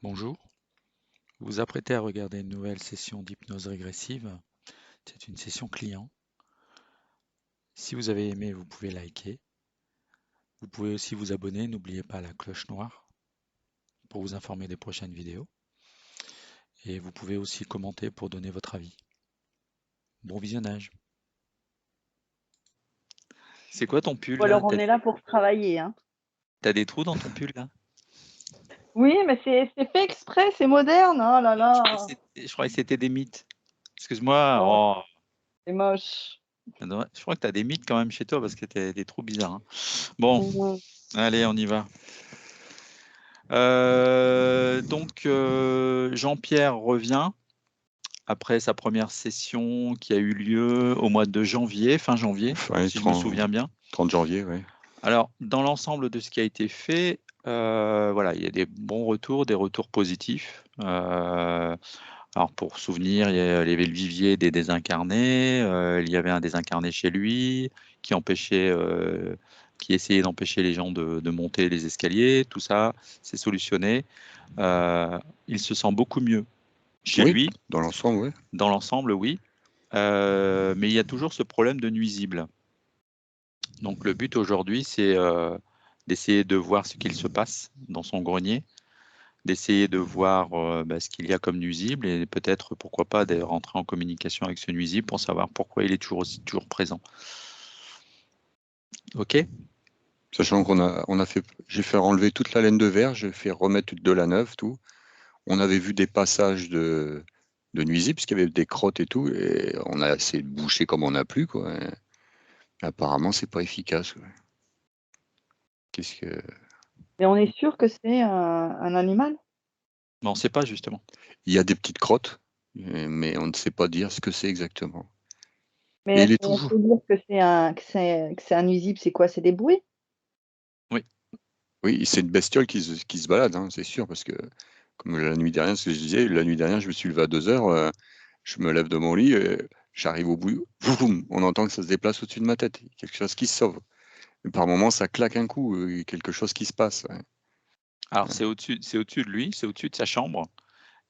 Bonjour, vous vous apprêtez à regarder une nouvelle session d'hypnose régressive. C'est une session client. Si vous avez aimé, vous pouvez liker. Vous pouvez aussi vous abonner, n'oubliez pas la cloche noire pour vous informer des prochaines vidéos. Et vous pouvez aussi commenter pour donner votre avis. Bon visionnage. C'est quoi ton pull Ou là? alors on est là pour travailler, hein. T'as des trous dans ton pull là? Oui, mais c'est fait exprès, c'est moderne, oh là là. Je croyais que c'était des mythes. Excuse-moi. Oh, Oh, c'est moche. je crois que t'as des mythes quand même chez toi parce que t'as des trous bizarres, hein. Bon, Mhm. allez, on y va. Jean-Pierre revient après sa première session qui a eu lieu au mois de janvier, fin janvier, Enfin, si je me souviens bien. 30 janvier, oui. Alors, dans l'ensemble de ce qui a été fait, voilà, il y a des bons retours, des retours positifs. Alors, pour souvenir, il y avait le vivier des désincarnés, il y avait un désincarné chez lui qui empêchait, qui essayait d'empêcher les gens de monter les escaliers. Tout ça, c'est solutionné. Il se sent beaucoup mieux chez Oui, lui. dans l'ensemble, oui. Dans l'ensemble, oui. Mais il y a toujours ce problème de nuisible. Donc le but aujourd'hui, c'est d'essayer de voir ce qu'il se passe dans son grenier, d'essayer de voir ce qu'il y a comme nuisible et peut-être, pourquoi pas, de rentrer en communication avec ce nuisible pour savoir pourquoi il est toujours présent. OK? Sachant j'ai fait enlever toute la laine de verre, j'ai fait remettre de la neuve, tout. On avait vu des passages de nuisibles, parce qu'il y avait des crottes et tout, et on a essayé de boucher comme on a pu, quoi. Et apparemment, c'est pas efficace, ouais. Qu'est-ce que... Et on est sûr que c'est un animal? Mais on ne sait pas justement. Il y a des petites crottes, mais on ne sait pas dire ce que c'est exactement. Mais Et il est-ce est qu'on toujours... peut dire que c'est un nuisible, c'est quoi? C'est des bruits? Oui. Oui, c'est une bestiole qui se balade, hein, c'est sûr, parce que, comme la nuit dernière, ce que je disais, la nuit dernière, je me suis levé à 2 heures, je me lève de mon lit, j'arrive au bout, boum, on entend que ça se déplace au-dessus de ma tête, quelque chose qui se sauve. Et par moments, ça claque un coup, quelque chose qui se passe. Ouais. Alors c'est au-dessus de lui, c'est au-dessus de sa chambre.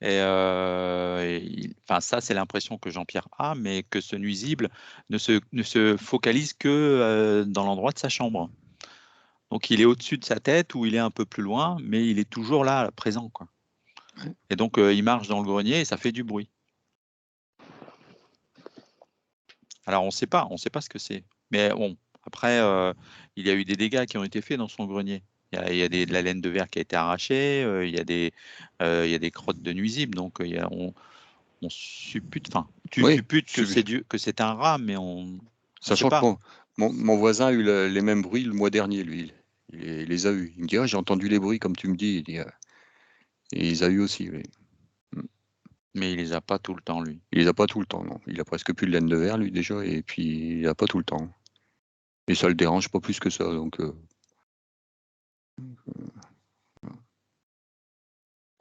Enfin, ça, c'est l'impression que Jean-Pierre a, mais que ce nuisible ne se focalise que dans l'endroit de sa chambre. Donc, il est au-dessus de sa tête ou il est un peu plus loin, mais il est toujours là, présent, quoi. Et donc, il marche dans le grenier et ça fait du bruit. Alors, on sait pas ce que c'est. Mais bon, après, il y a eu des dégâts qui ont été faits dans son grenier. Il y a de la laine de verre qui a été arrachée, il y a des crottes de nuisibles. Donc, on suppute, enfin, tu Oui, supputes que c'est un rat, mais on sait sachant que pas. mon voisin a eu les mêmes bruits le mois dernier, lui. Il les a eus. Il me dit, ah, j'ai entendu les bruits, comme tu me dis. Il dit, et il les a eu aussi, oui. Mm. Mais il les a pas tout le temps, lui. Il les a pas tout le temps, non. Il a presque plus de laine de verre, lui, déjà, et puis il a pas tout le temps. Et ça le dérange pas plus que ça, donc...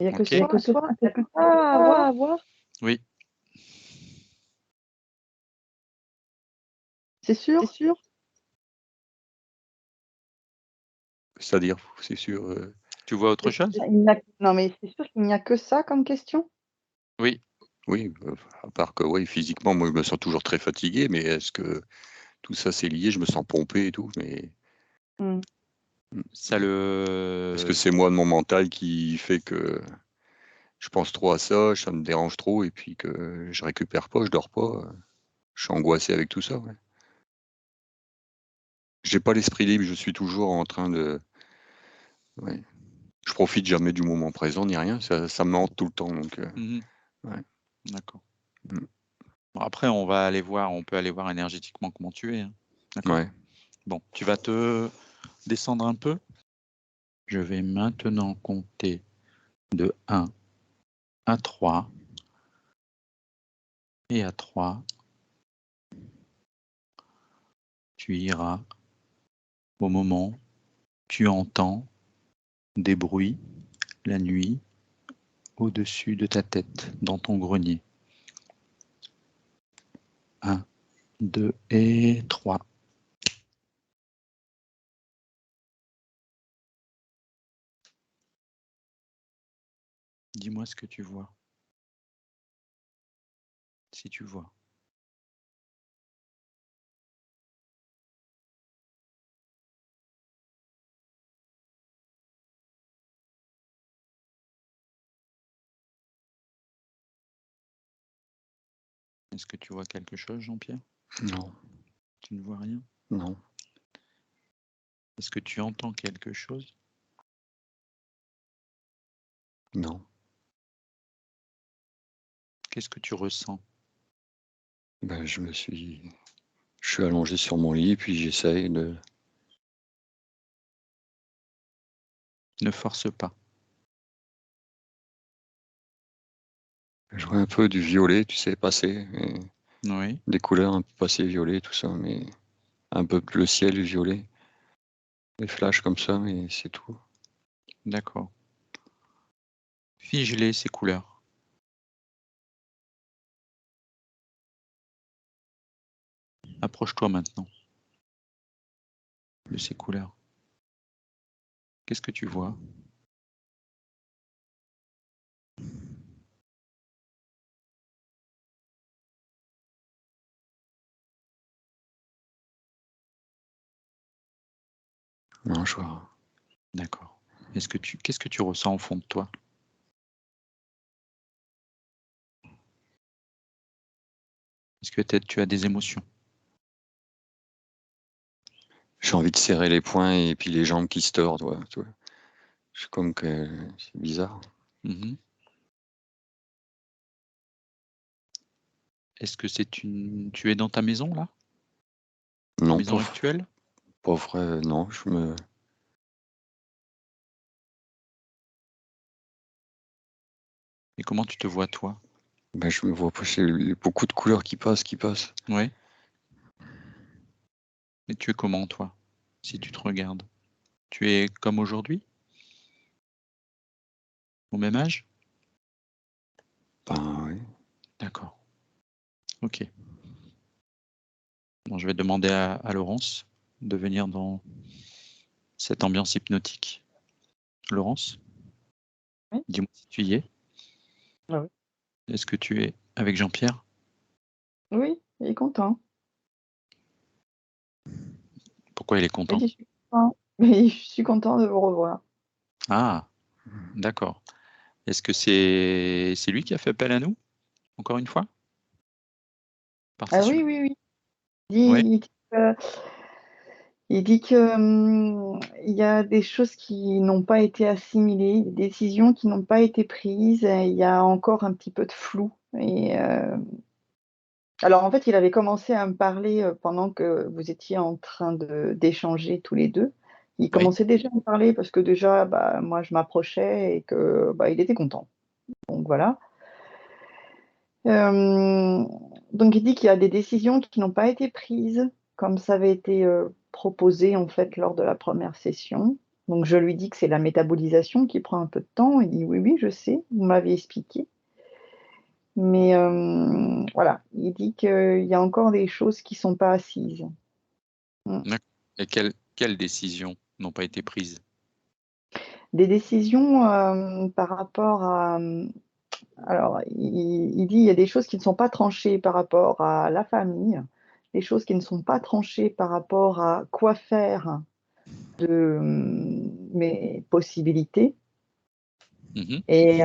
Il n'y a que Ok. ça à soi, il n'y a que ça à voir. Oui. C'est sûr? C'est-à-dire, c'est sûr... Tu vois autre chose? Non, mais c'est sûr qu'il n'y a que ça comme question? Oui. Oui, à part que, oui, physiquement, moi, je me sens toujours très fatigué, mais est-ce que tout ça, c'est lié? Je me sens pompé et tout, mais... Mmh. Ça Est-ce que le. c'est moi, de mon mental, qui fait que je pense trop à ça, ça me dérange trop, et puis que je récupère pas, je dors pas, je suis angoissé avec tout ça, ouais. J'ai pas l'esprit libre, je suis toujours en train de... Ouais. Je profite jamais du moment présent, ni rien, ça me hante tout le temps, donc... Mhm. Ouais. D'accord. Mm. Bon, après, on va aller voir, on peut aller voir énergétiquement comment tu es, hein. D'accord? Ouais. Bon, tu vas te descendre un peu. Je vais maintenant compter de 1 à 3. Et à 3, tu iras au moment où tu entends des bruits la nuit au-dessus de ta tête, dans ton grenier. 1, 2 et 3. Dis-moi ce que tu vois. Si tu vois. Est-ce que tu vois quelque chose, Jean-Pierre? Non, Tu ne vois rien? non, Est-ce que tu entends quelque chose? non. Qu'est-ce que tu ressens? Ben, je suis allongé sur mon lit, puis j'essaye de. Ne force pas. Je vois un peu du violet, tu sais, passer, Oui, des couleurs un peu passées violet, tout ça, mais un peu le ciel violet, des flashs comme ça, mais c'est tout. d'accord. Fige-les, ces couleurs. Approche-toi maintenant de ces couleurs. Qu'est-ce que tu vois? Non, je vois. D'accord. Qu'est-ce que tu ressens au fond de toi? Est-ce que peut-être tu as des émotions? J'ai envie de serrer les poings et puis les jambes qui se tordent, ouais, tu vois. C'est comme que c'est bizarre. Mhm. Est-ce que tu es dans ta maison là? Ta Non, maison actuelle? pas vrai, non, Et comment tu te vois toi? je me vois pas, c'est beaucoup de couleurs qui passent. Oui. Et tu es comment toi? Si tu te regardes. Tu es comme aujourd'hui? Au même âge? Ben oui. D'accord. Ok. Bon, je vais demander à Laurence de venir dans cette ambiance hypnotique. Laurence, Oui. dis-moi si tu y es. Ah oui. Est-ce que tu es avec Jean-Pierre? Oui, il est content. Pourquoi il est Il content? dit: «Je suis content». Mais je suis content de vous revoir. Ah, d'accord. Est-ce que c'est lui qui a fait appel à nous, encore une fois? Par sa Ah oui, subtilité? oui, oui. Oui, Il dit que il dit que, il y a des choses qui n'ont pas été assimilées, des décisions qui n'ont pas été prises, il y a encore un petit peu de flou alors en fait, il avait commencé à me parler, pendant que vous étiez en train d'échanger tous les 2. Il oui, commençait déjà à me parler parce que déjà, bah, moi je m'approchais et que, bah, il était content. Donc voilà. Hem, donc il dit qu'il y a des décisions qui n'ont pas été prises comme ça avait été, proposé en fait lors de la première session. Donc je lui dis que c'est la métabolisation qui prend un peu de temps. Il dit: «Oui, oui, je sais, vous m'avez expliqué». Mais voilà, il dit qu'il y a encore des choses qui sont pas assises. Mmh. d'accord. Et quelles décisions n'ont pas été prises? Des décisions, par rapport à, alors il dit: «Il y a des choses qui ne sont pas tranchées par rapport à la famille, des choses qui ne sont pas tranchées par rapport à quoi faire de, mes possibilités» Mmh. et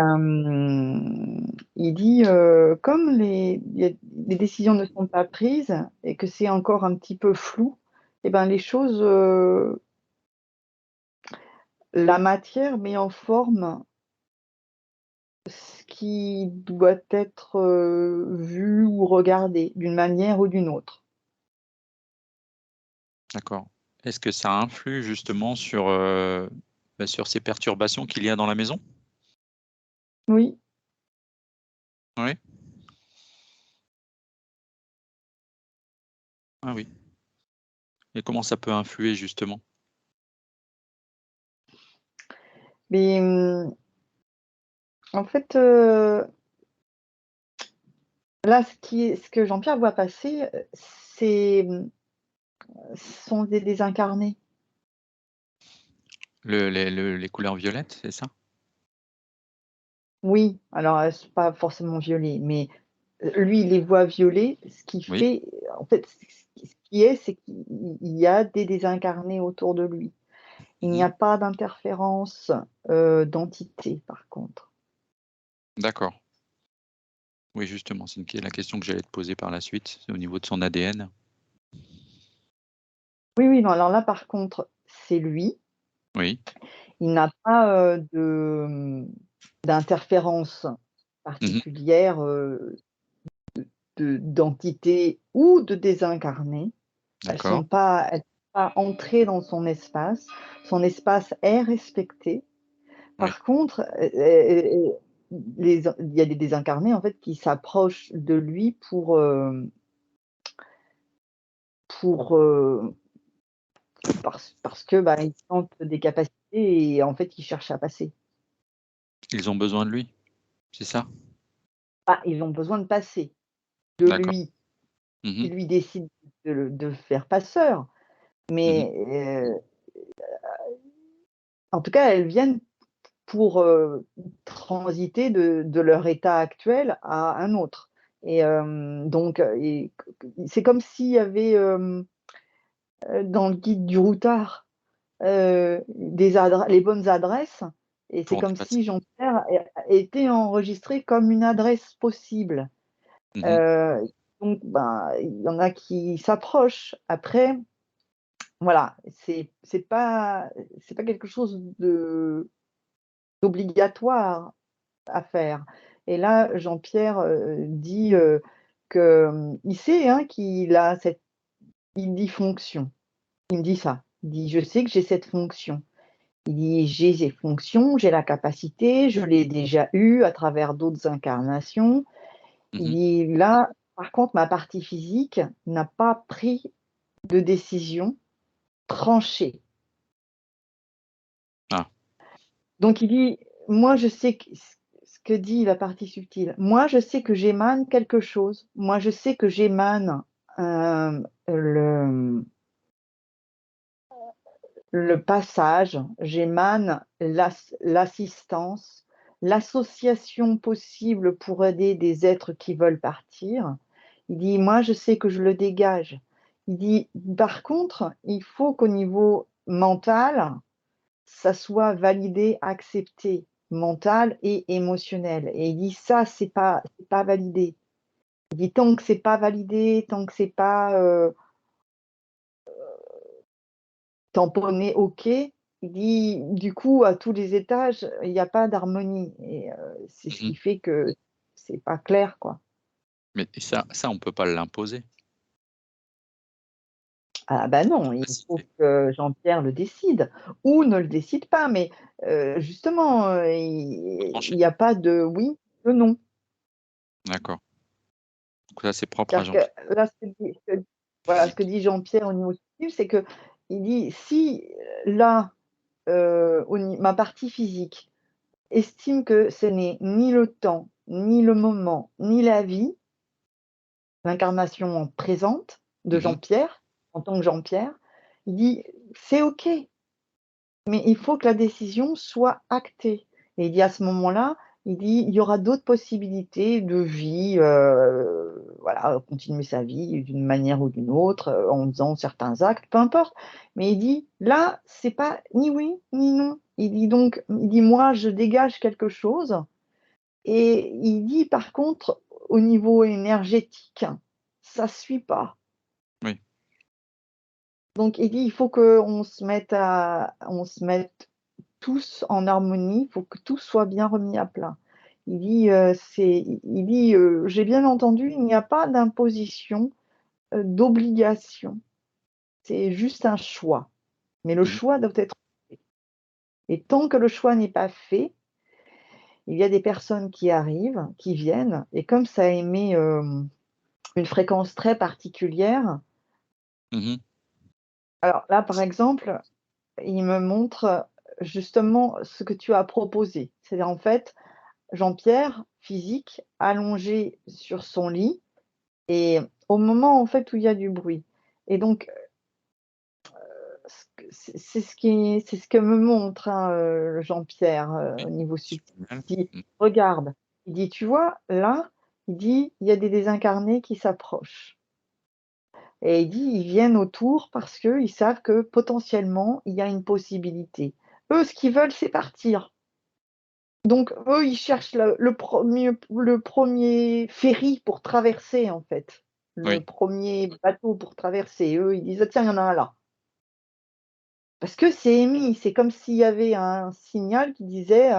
il dit, comme les décisions ne sont pas prises et que c'est encore un petit peu flou et ben, les choses, la matière met en forme ce qui doit être, vu ou regardé d'une manière ou d'une autre. D'accord. Est-ce que ça influe justement sur, sur ces perturbations qu'il y a dans la maison? Oui, Oui? Ah oui. Et comment ça peut influer justement? mais, en fait, là, ce que Jean-Pierre voit passer, c'est, ce sont des désincarnés. Les couleurs violettes, c'est ça? Oui, alors c'est pas forcément violet, mais lui, il les voit violets, ce qui Oui. fait, en fait, ce qui est, c'est qu'il y a des désincarnés autour de lui. Il n'y Mmh. a pas d'interférence d'entité, par contre. D'accord. Oui, justement, c'est la question que j'allais te poser par la suite, c'est au niveau de son ADN. Oui, oui, non, alors là, par contre, c'est lui. Oui. Il n'a pas d'interférence Mmh. particulière d'entité ou de désincarné. D'accord. Elles sont pas entrées dans son espace. Son espace est respecté. Oui. Par contre, il y a des désincarnés en fait qui s'approchent de lui pour parce que bah, ils sentent des capacités et en fait ils cherchent à passer. Ils ont besoin de lui, c'est ça? Ah, ils ont besoin de passer de D'accord. lui. Mmh. Qui lui décide de faire passeur, Mmh. mais en tout cas elles viennent pour transiter de leur état actuel à un autre. Et donc, c'est comme s'il y avait dans le guide du routard les bonnes adresses, et c'est Pour comme passer. si Jean-Pierre était enregistré comme une adresse possible. Mmh. Euh, donc, ben, il y en a qui s'approchent. Après, voilà, c'est pas quelque chose d'obligatoire à faire. Et là, Jean-Pierre dit que il sait hein, qu'il a cette, il dit fonction. Il me dit ça. Il dit je sais que j'ai cette fonction. Il dit j'ai ces fonctions, j'ai la capacité, je l'ai déjà eu à travers d'autres incarnations. Il Mmh. dit là, par contre, ma partie physique n'a pas pris de décision tranchée. Ah. Donc il dit, moi je sais ce que dit la partie subtile. Moi je sais que j'émane quelque chose. Moi je sais que j'émane le, le passage, j'émane l'assistance, l'association possible pour aider des êtres qui veulent partir. Il dit, moi je sais que je le dégage. Il dit, par contre, il faut qu'au niveau mental, ça soit validé, accepté, mental et émotionnel. Et il dit ça, c'est pas validé. Il dit tant que c'est pas validé, tant que c'est pas tamponné, ok. Il dit du coup à tous les étages, il n'y a pas d'harmonie. Et c'est ce Mmh. qui fait que c'est pas clair, quoi. Mais ça, on peut pas l'imposer. Ah ben non, il faut Capacité. que Jean-Pierre le décide ou ne le décide pas. Mais justement, il Tranché. n'y a pas de oui, de non. D'accord. Donc ça, c'est propre à C'est-à-dire Jean-Pierre. que là, voilà, ce que Physique. dit Jean-Pierre au niveau subtil, c'est que il dit si là, ma partie physique estime que ce n'est ni le temps, ni le moment, ni la vie, l'incarnation présente de Mmh. Jean-Pierre, en tant que Jean-Pierre, il dit c'est OK, mais il faut que la décision soit actée. Et il dit à ce moment-là, il dit il y aura d'autres possibilités de vie, voilà, continuer sa vie d'une manière ou d'une autre, en faisant certains actes, peu importe. Mais il dit là, c'est pas ni oui ni non. Il dit donc, il dit moi je dégage quelque chose, et il dit par contre au niveau énergétique, ça suit pas. Oui. Donc il dit il faut qu'on se mette tous en harmonie, il faut que tout soit bien remis à plat. Il dit j'ai bien entendu, il n'y a pas d'imposition, d'obligation. C'est juste un choix. Mais le Mmh. choix doit être fait. Et tant que le choix n'est pas fait, il y a des personnes qui arrivent, qui viennent, et comme ça émet une fréquence très particulière. Mmh. Alors là, par exemple, il me montre justement ce que tu as proposé. C'est-à-dire en fait, Jean-Pierre, physique, allongé sur son lit, et au moment en fait où il y a du bruit. Et donc, c'est ce que me montre, hein, Jean-Pierre, au niveau subtil. Génial. Il dit: «Regarde», il dit: «Tu vois, là», il dit: «Il y a des désincarnés qui s'approchent» et il dit: «Ils viennent autour parce qu'ils savent que potentiellement, il y a une possibilité». Eux, ce qu'ils veulent, c'est partir. Donc eux, ils cherchent le 1er ferry pour traverser, en fait. Le Oui, 1er bateau pour traverser. Eux, ils disent: «Ah tiens, il y en a un là». Parce que c'est émis, c'est comme s'il y avait un signal qui disait,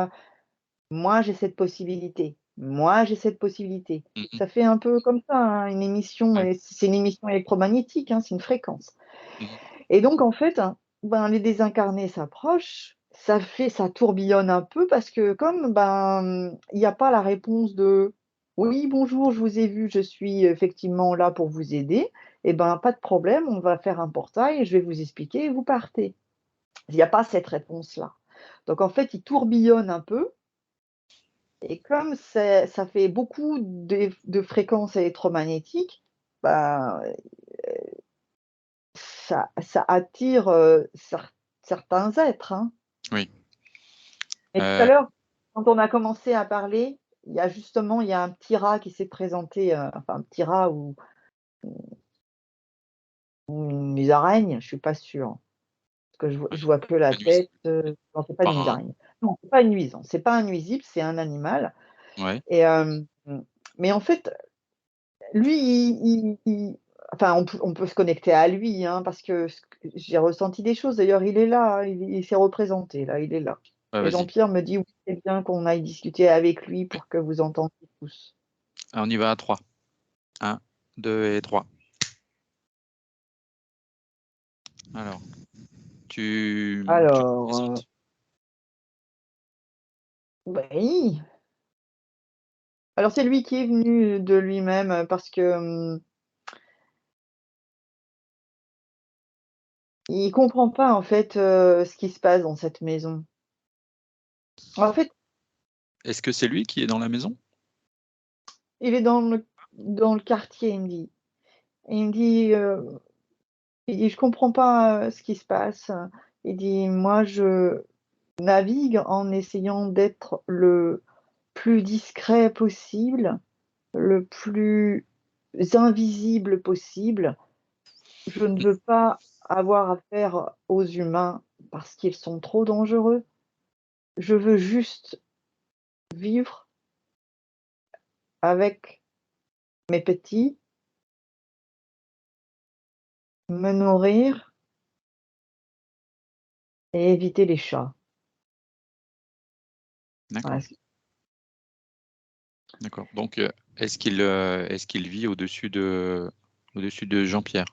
«Moi, j'ai cette possibilité. Moi, j'ai cette possibilité». mmh mh, Ça fait un peu comme ça, hein, une émission ouais, et c'est une émission électromagnétique, hein, c'est une fréquence mmh et donc en fait, hein, ben, les désincarnés s'approchent, ça tourbillonne un peu parce que comme, ben, il y a pas la réponse de: «Oui, bonjour, je vous ai vu, je suis effectivement là pour vous aider» et ben, pas de problème, on va faire un portail et je vais vous expliquer et vous partez. Il y a pas cette réponse-là. Donc en fait, il tourbillonne un peu et comme ça fait beaucoup de fréquences électromagnétiques, bah, ça attire, certains êtres, hein. oui, Et tout à heu, l'heure, quand on a commencé à parler, il y a un petit rat qui s'est présenté, enfin un petit rat ou une musaraigne, je suis pas sûre. Parce que ouais, je vois que la pas nuisible. tête, non, c'est pas une Enfin, musaraigne. Non, c'est pas une nuisance, c'est pas un nuisible, c'est un animal. ouais, Et mais en fait, lui, enfin, on peut se connecter à lui, hein, parce que j'ai ressenti des choses. D'ailleurs, il est là, hein, il s'est représenté là, il est là. Et vas-y. Jean-Pierre me dit: «Oui, c'est bien qu'on aille discuter avec lui Oui. pour que vous entendiez tous». Ah, on y va à 3. 1, 2 et 3. Alors, tu le Alors, présentes? oui, alors c'est lui qui est venu de lui-même, parce que, il comprend pas en fait, ce qui se passe dans cette maison. En fait, Est-ce que c'est lui qui est dans la maison? il est dans le quartier, il me dit. Et il dit: «Je comprends pas, ce qui se passe». Il dit: «Moi, je navigue en essayant d'être le plus discret possible, le plus invisible possible. Je ne veux pas avoir affaire aux humains parce qu'ils sont trop dangereux. Je veux juste vivre avec mes petits, me nourrir et éviter les chats». D'accord, Voilà. d'accord. Donc, est-ce qu'il vit au-dessus de Jean-Pierre?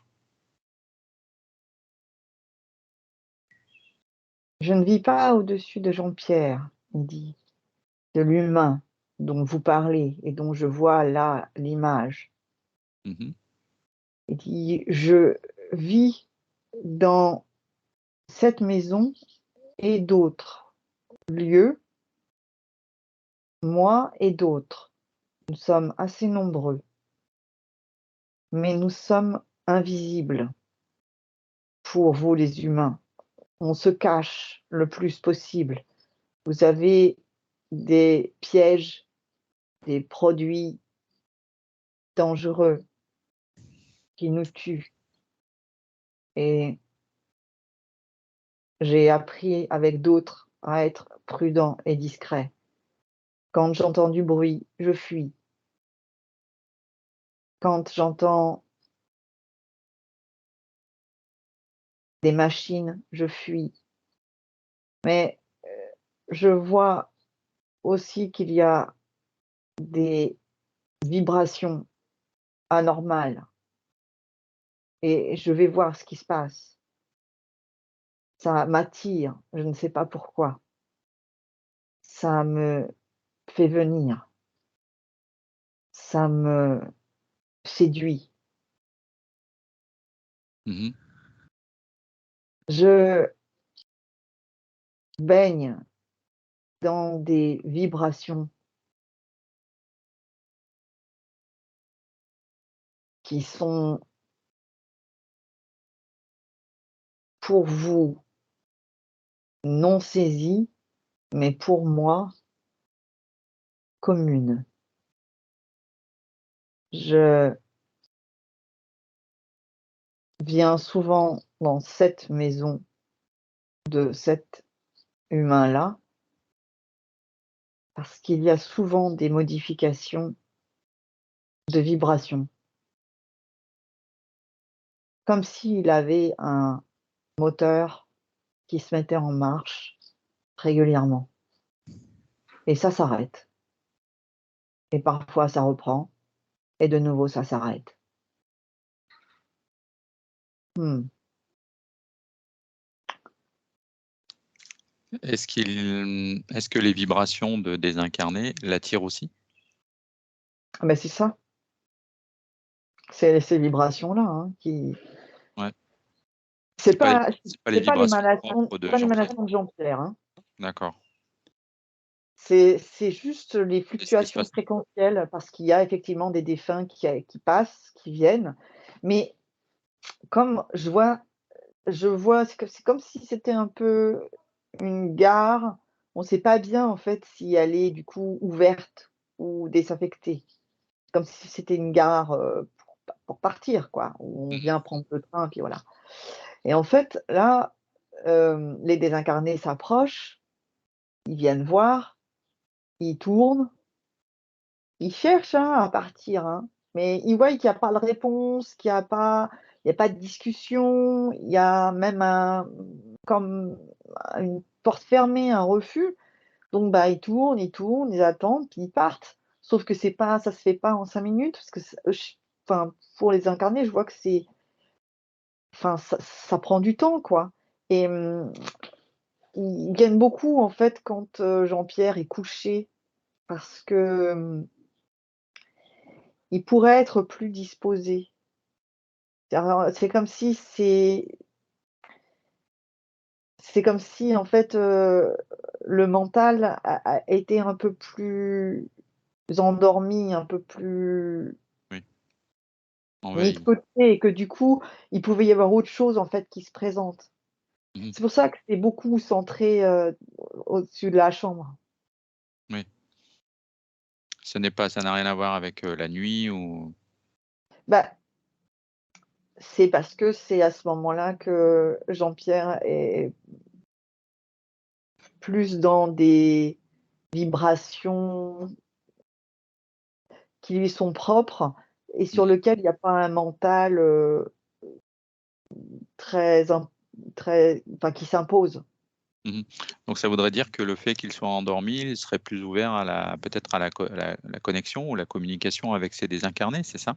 «Je ne vis pas au-dessus de Jean-Pierre», il dit. De l'humain dont vous parlez et dont je vois là l'image. Mmh mh. Il dit: «Je vis dans cette maison et d'autres lieux, moi et d'autres. Nous sommes assez nombreux, mais nous sommes invisibles pour vous les humains. On se cache le plus possible. Vous avez des pièges, des produits dangereux qui nous tuent et j'ai appris avec d'autres à être prudent et discret. Quand j'entends du bruit, je fuis. Quand j'entends des machines, je fuis. Mais je vois aussi qu'il y a des vibrations anormales et je vais voir ce qui se passe. Ça m'attire, je ne sais pas pourquoi. Ça me fait venir, ça me séduit. Mmh. Je baigne dans des vibrations qui sont pour vous non saisie, mais pour moi, commune. Je viens souvent dans cette maison de cet humain-là, parce qu'il y a souvent des modifications de vibrations, comme s'il avait un moteur qui se mettait en marche régulièrement. Et ça s'arrête. Et parfois ça reprend, et de nouveau ça s'arrête. Mmh. Est-ce que les vibrations de désincarnés l'attirent aussi? Ah bah, c'est ça. C'est ces vibrations-là, hein, qui Ouais. c'est pas C'est pas les c'est pas vibrations l'émanation propres c'est de pas Jean-Pierre? l'émanation de Jean-Pierre, hein. D'accord. C'est juste les C'est ce qui se fluctuations passe. fréquentielles parce qu'il y a effectivement des défunts qui passent, qui viennent, mais comme je vois c'est comme si c'était un peu une gare. On ne sait pas bien en fait si elle est du coup ouverte ou désaffectée. Comme si c'était une gare, pour partir quoi, où on Mmh. vient prendre le train puis voilà. Et en fait là, les désincarnés s'approchent, ils viennent voir, ils tournent, ils cherchent, hein, à partir, hein, mais ils voient qu'il y a pas de réponse, qu'il y a pas de discussion, il y a même comme une porte fermée, un refus. Donc bah, ils tournent, ils attendent, puis ils partent. Sauf que ça se fait pas en 5 minutes parce que enfin, pour les incarnés, je vois que enfin, ça prend du temps, quoi. Et ils viennent beaucoup, en fait, quand, Jean-Pierre est couché parce que, il pourrait être plus disposé. C'est comme si c'est comme si, en fait, le mental a été un peu plus endormi, un peu plus Oui, mis de envahi. côté et que du coup, il pouvait y avoir autre chose, en fait, qui se présente. Mmh. C'est pour ça que c'est beaucoup centré, au-dessus de la chambre. Oui. Ça n'a rien à voir avec, la nuit ou? Bah, c'est parce que c'est à ce moment-là que Jean-Pierre est plus dans des vibrations qui lui sont propres et sur Mmh. lequel il y a pas un mental, très im très enfin, qui s'impose. Mmh. Donc ça voudrait dire que le fait qu'il soit endormi, il serait plus ouvert à la peut-être à la connexion ou la communication avec ses désincarnés, c'est ça?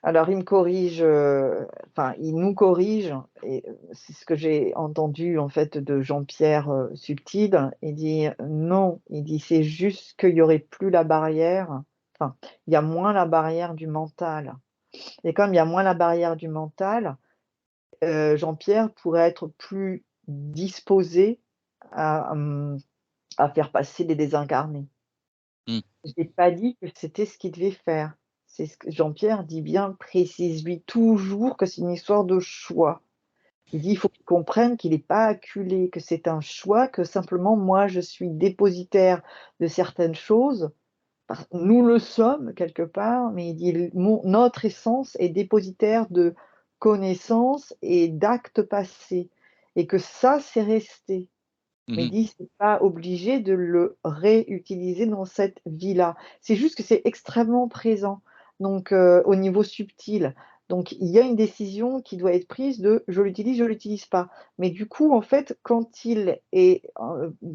Alors il me corrige, enfin il nous corrige et c'est ce que j'ai entendu en fait de Jean-Pierre, Subtil. Il dit: «Non», il dit: «C'est juste qu'il y aurait plus la barrière, enfin, il y a moins la barrière du mental et comme il y a moins la barrière du mental, Jean-Pierre pourrait être plus disposé à, à faire passer des désincarnés». Mmh. J'ai pas dit que c'était ce qu'il devait faire. C'est ce que Jean-Pierre dit bien, précise-lui toujours que c'est une histoire de choix. Il dit: «Il faut qu'il comprenne qu'il est pas acculé, que c'est un choix, que simplement moi je suis dépositaire de certaines choses, nous le sommes quelque part, mais il dit: Notre essence est dépositaire de connaissances et d'actes passés et que ça, c'est resté». Mais Mmh. dit: «C'est pas obligé de le réutiliser dans cette vie-là». C'est juste que c'est extrêmement présent, donc au niveau subtil. Donc il y a une décision qui doit être prise de: je l'utilise pas». Mais du coup, en fait, quand il est,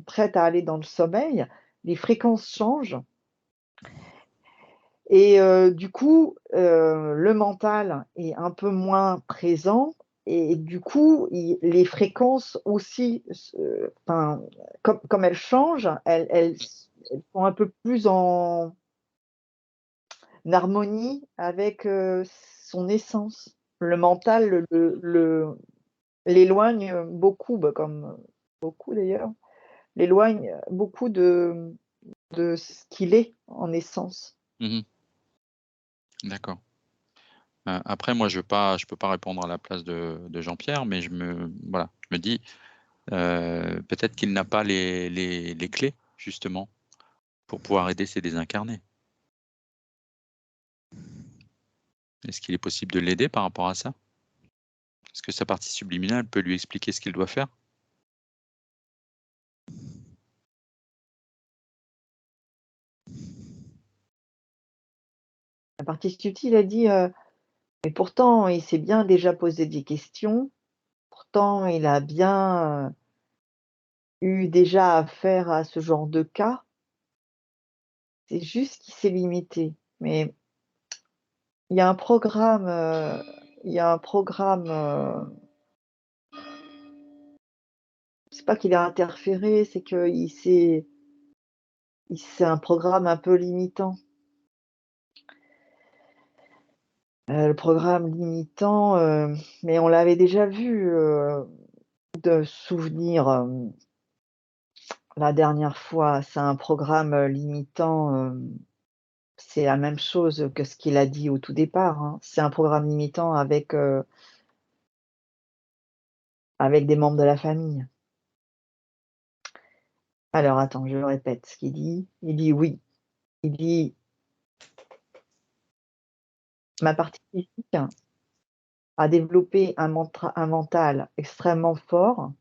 prêt à aller dans le sommeil, les fréquences changent et du coup, le mental est un peu moins présent et du coup, les fréquences aussi enfin, comme elles changent, elles sont un peu plus en harmonie avec, son essence. Le mental l'éloigne beaucoup, bah, comme beaucoup d'ailleurs, l'éloigne beaucoup de ce qu'il est en essence. Mmh. D'accord. Après, moi, je peux pas répondre à la place de Jean-Pierre, mais je me dis, peut-être qu'il n'a pas les clés, justement, pour pouvoir aider ces désincarnés. Est-ce qu'il est possible de l'aider par rapport à ça? Est-ce que sa partie subliminale peut lui expliquer ce qu'il doit faire? La partie subtile a dit, mais pourtant il s'est bien déjà posé des questions, pourtant il a bien, eu déjà affaire à ce genre de cas. C'est juste qu'il s'est limité. Mais il y a un programme, il y a un programme, c'est pas qu'il a interféré, c'est c'est un programme un peu limitant. Le programme limitant, mais on l'avait déjà vu, de souvenir, la dernière fois. C'est un programme, limitant, c'est la même chose que ce qu'il a dit au tout départ, hein. C'est un programme limitant avec des membres de la famille. Alors attends, je répète ce qu'il dit. Il dit oui, il dit: «Ma partie physique a développé un mental extrêmement fort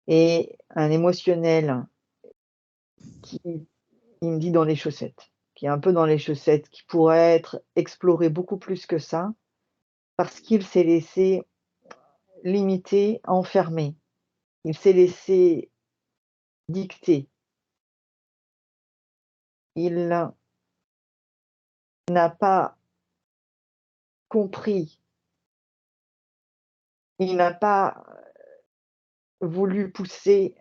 et un émotionnel qui» il me dit: «dans les chaussettes», qui est un peu dans les chaussettes, qui pourrait être exploré beaucoup plus que ça, parce qu'il s'est laissé limiter, enfermer. Il s'est laissé dicter. Il n'a pas compris, il n'a pas voulu pousser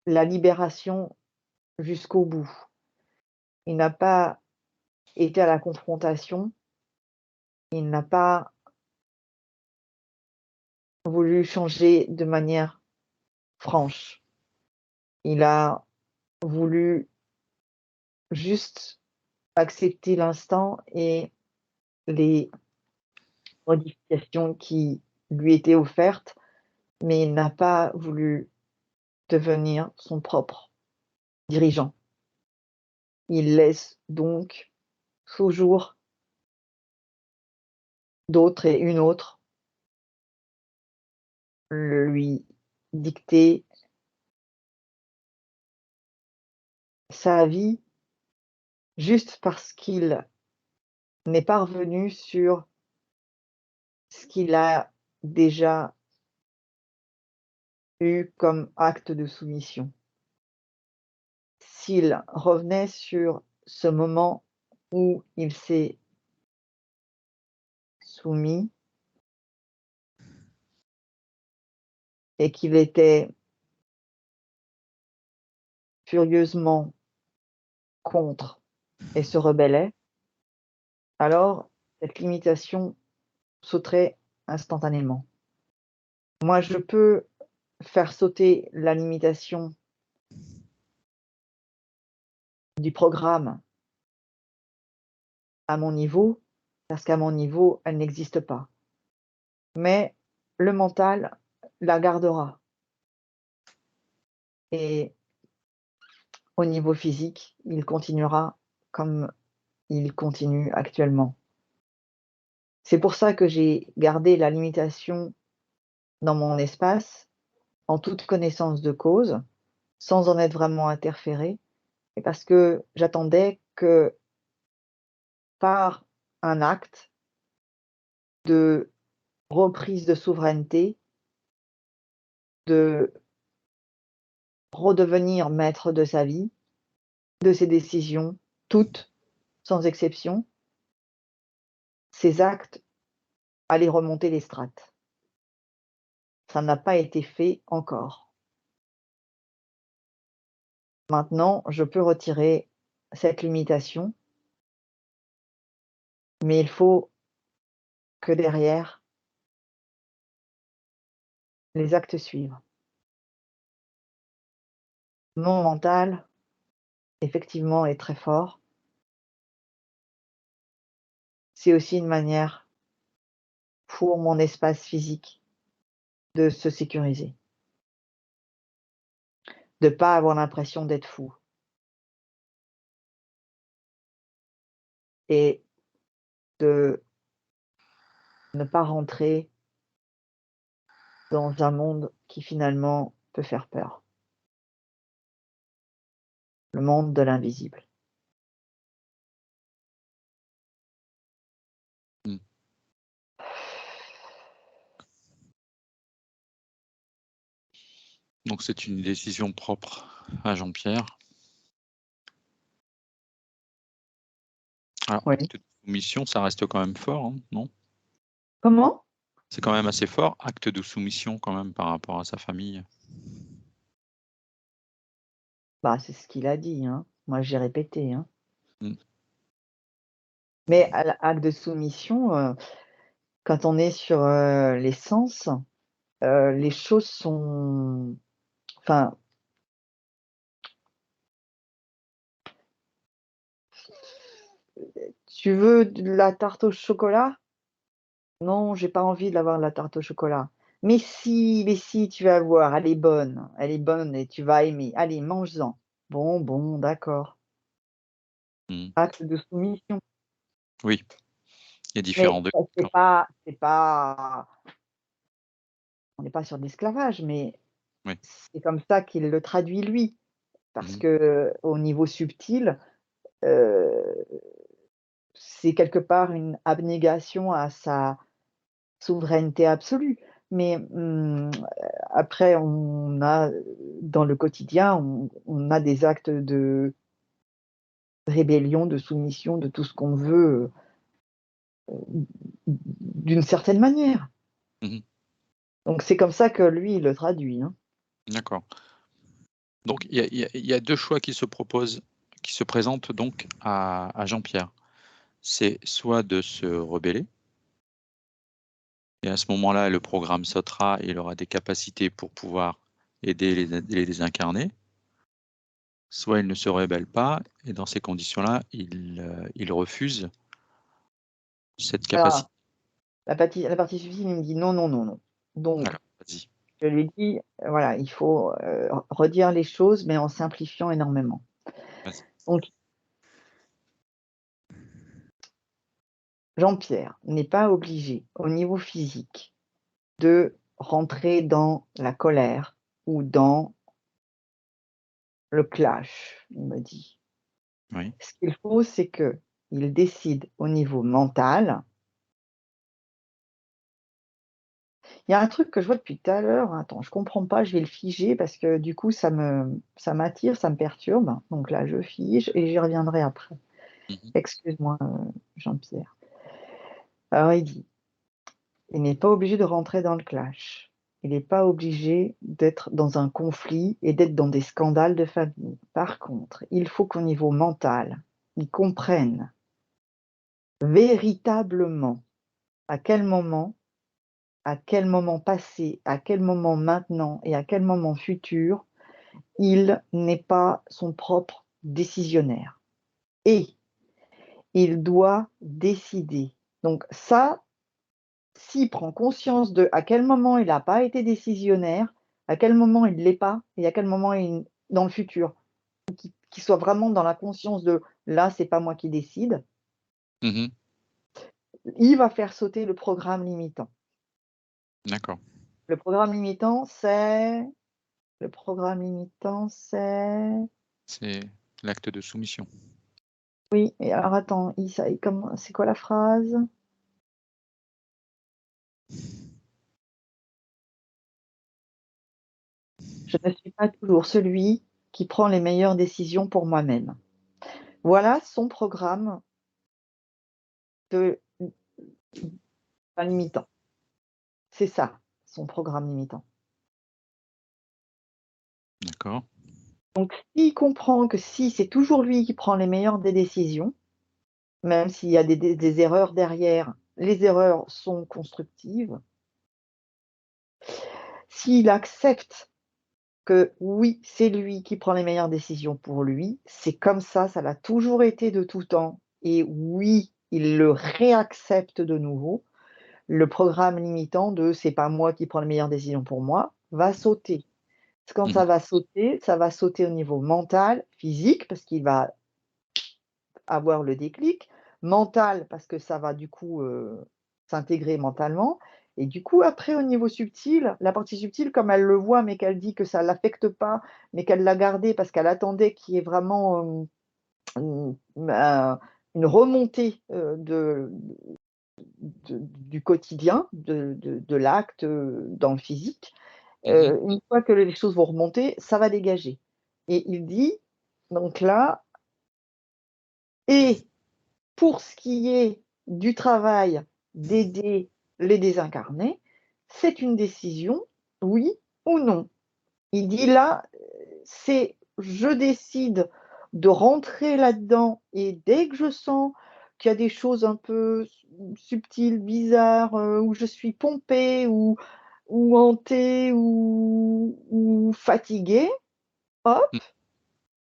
la libération jusqu'au bout. Il n'a pas été à la confrontation, il n'a pas voulu changer de manière franche. Il a voulu juste accepter l'instant et les modifications qui lui étaient offertes, mais il n'a pas voulu devenir son propre dirigeant. Il laisse donc toujours d'autres et une autre lui dicter sa vie juste parce qu'il n'est pas revenu sur ce qu'il a déjà eu comme acte de soumission. S'il revenait sur ce moment où il s'est soumis et qu'il était furieusement contre et se rebellait, alors cette limitation sauterait instantanément. Moi, je peux faire sauter la limitation du programme à mon niveau, parce qu'à mon niveau, elle n'existe pas. Mais le mental la gardera. Et au niveau physique, il continuera comme il continue actuellement. C'est pour ça que j'ai gardé la limitation dans mon espace, en toute connaissance de cause, sans en être vraiment interféré, et parce que j'attendais que par un acte de reprise de souveraineté, de redevenir maître de sa vie, de ses décisions, toutes, sans exception, ces actes allaient remonter les strates. Ça n'a pas été fait encore. Maintenant, je peux retirer cette limitation, mais il faut que derrière, les actes suivent. Mon mental, effectivement, est très fort. c'est aussi une manière pour mon espace physique de se sécuriser, de pas avoir l'impression d'être fou et de ne pas rentrer dans un monde qui finalement peut faire peur, le monde de l'invisible. Mmh. Donc c'est une décision propre à Jean-Pierre. Alors, Oui. acte de soumission, ça reste quand même fort, hein, non? Comment? C'est quand même assez fort, acte de soumission quand même par rapport à sa famille. Bah, c'est ce qu'il a dit, hein. Moi, j'ai répété, hein. Mmh. Mais à l'acte de soumission, quand on est sur, les sens, les choses sont enfin, tu veux de la tarte au chocolat? Non, j'ai pas envie d'avoir de la tarte au chocolat. Mais si, tu vas voir, elle est bonne et tu vas aimer. Allez, mange-en. Bon, bon, d'accord. Mmh. Acte de soumission. Oui, il y a différents Mais degrés, c'est pas on n'est pas sur de l'esclavage, mais oui. c'est comme ça qu'il le traduit lui. Parce Mmh. que au niveau subtil, heu, c'est quelque part une abnégation à sa souveraineté absolue. Mais, après on a, dans le quotidien, on a des actes de rébellion, de soumission, de tout ce qu'on veut, d'une certaine manière. Mmh. Donc c'est comme ça que lui, il le traduit, hein. D'accord. Donc il y a 2 choix qui se présentent donc à Jean-Pierre. C'est soit de se rebeller et à ce moment-là, le programme sautera et il aura des capacités pour pouvoir aider les désincarnés. Soit il ne se rebelle pas et dans ces conditions-là, il refuse cette Alors capacité. la partie subtile, il me dit: «Non, non, non, non». Donc Alors, vas-y. je lui dis, voilà, il faut, redire les choses, mais en simplifiant énormément. Vas-y. Donc Jean-Pierre n'est pas obligé, au niveau physique, de rentrer dans la colère ou dans le clash, il me dit. Oui. Ce qu'il faut, c'est qu'il décide au niveau mental. Il y a un truc que je vois depuis tout à l'heure, attends, je comprends pas, je vais le figer parce que du coup ça m'attire, ça me perturbe. Donc là, je fige et j'y reviendrai après. Mmh. Excuse-moi, Jean-Pierre. Alors il dit: «Il n'est pas obligé de rentrer dans le clash. Il n'est pas obligé d'être dans un conflit et d'être dans des scandales de famille. Par contre, il faut qu'au niveau mental, il comprenne véritablement à quel moment passé, à quel moment maintenant et à quel moment futur, il n'est pas son propre décisionnaire et il doit décider. Donc ça, s'il prend conscience de à quel moment il n'a pas été décisionnaire, à quel moment il ne l'est pas et à quel moment il dans le futur, qu'il soit vraiment dans la conscience de là, c'est pas moi qui décide, Mmh. il va faire sauter le programme limitant. D'accord. Le programme limitant, c'est le programme limitant, c'est C'est l'acte de soumission. oui, et alors attends, comment c'est quoi la phrase? Je ne suis pas toujours celui qui prend les meilleures décisions pour moi-même. Voilà son programme de pas limitant. C'est ça, son programme limitant. D'accord. Donc s'il comprend que si c'est toujours lui qui prend les meilleures des décisions, même s'il y a des erreurs derrière, les erreurs sont constructives. S'il accepte que oui, c'est lui qui prend les meilleures décisions pour lui, c'est comme ça l'a toujours été de tout temps et oui, il le réaccepte de nouveau, le programme limitant de c'est pas moi qui prends les meilleures décisions pour moi va sauter. Quand ça va sauter au niveau mental, physique, parce qu'il va avoir le déclic, mental, parce que ça va du coup s'intégrer mentalement, et du coup après au niveau subtil, la partie subtile, comme elle le voit, mais qu'elle dit que ça ne l'affecte pas, mais qu'elle l'a gardé parce qu'elle attendait qu'il y ait vraiment une remontée du quotidien, de l'acte dans le physique. Une fois que les choses vont remonter, ça va dégager. Et il dit, donc là, et pour ce qui est du travail d'aider les désincarnés, c'est une décision, oui ou non. Il dit là, c'est je décide de rentrer là-dedans et dès que je sens qu'il y a des choses un peu subtiles, bizarres, où je suis pompée ou hantée ou fatiguée, hop,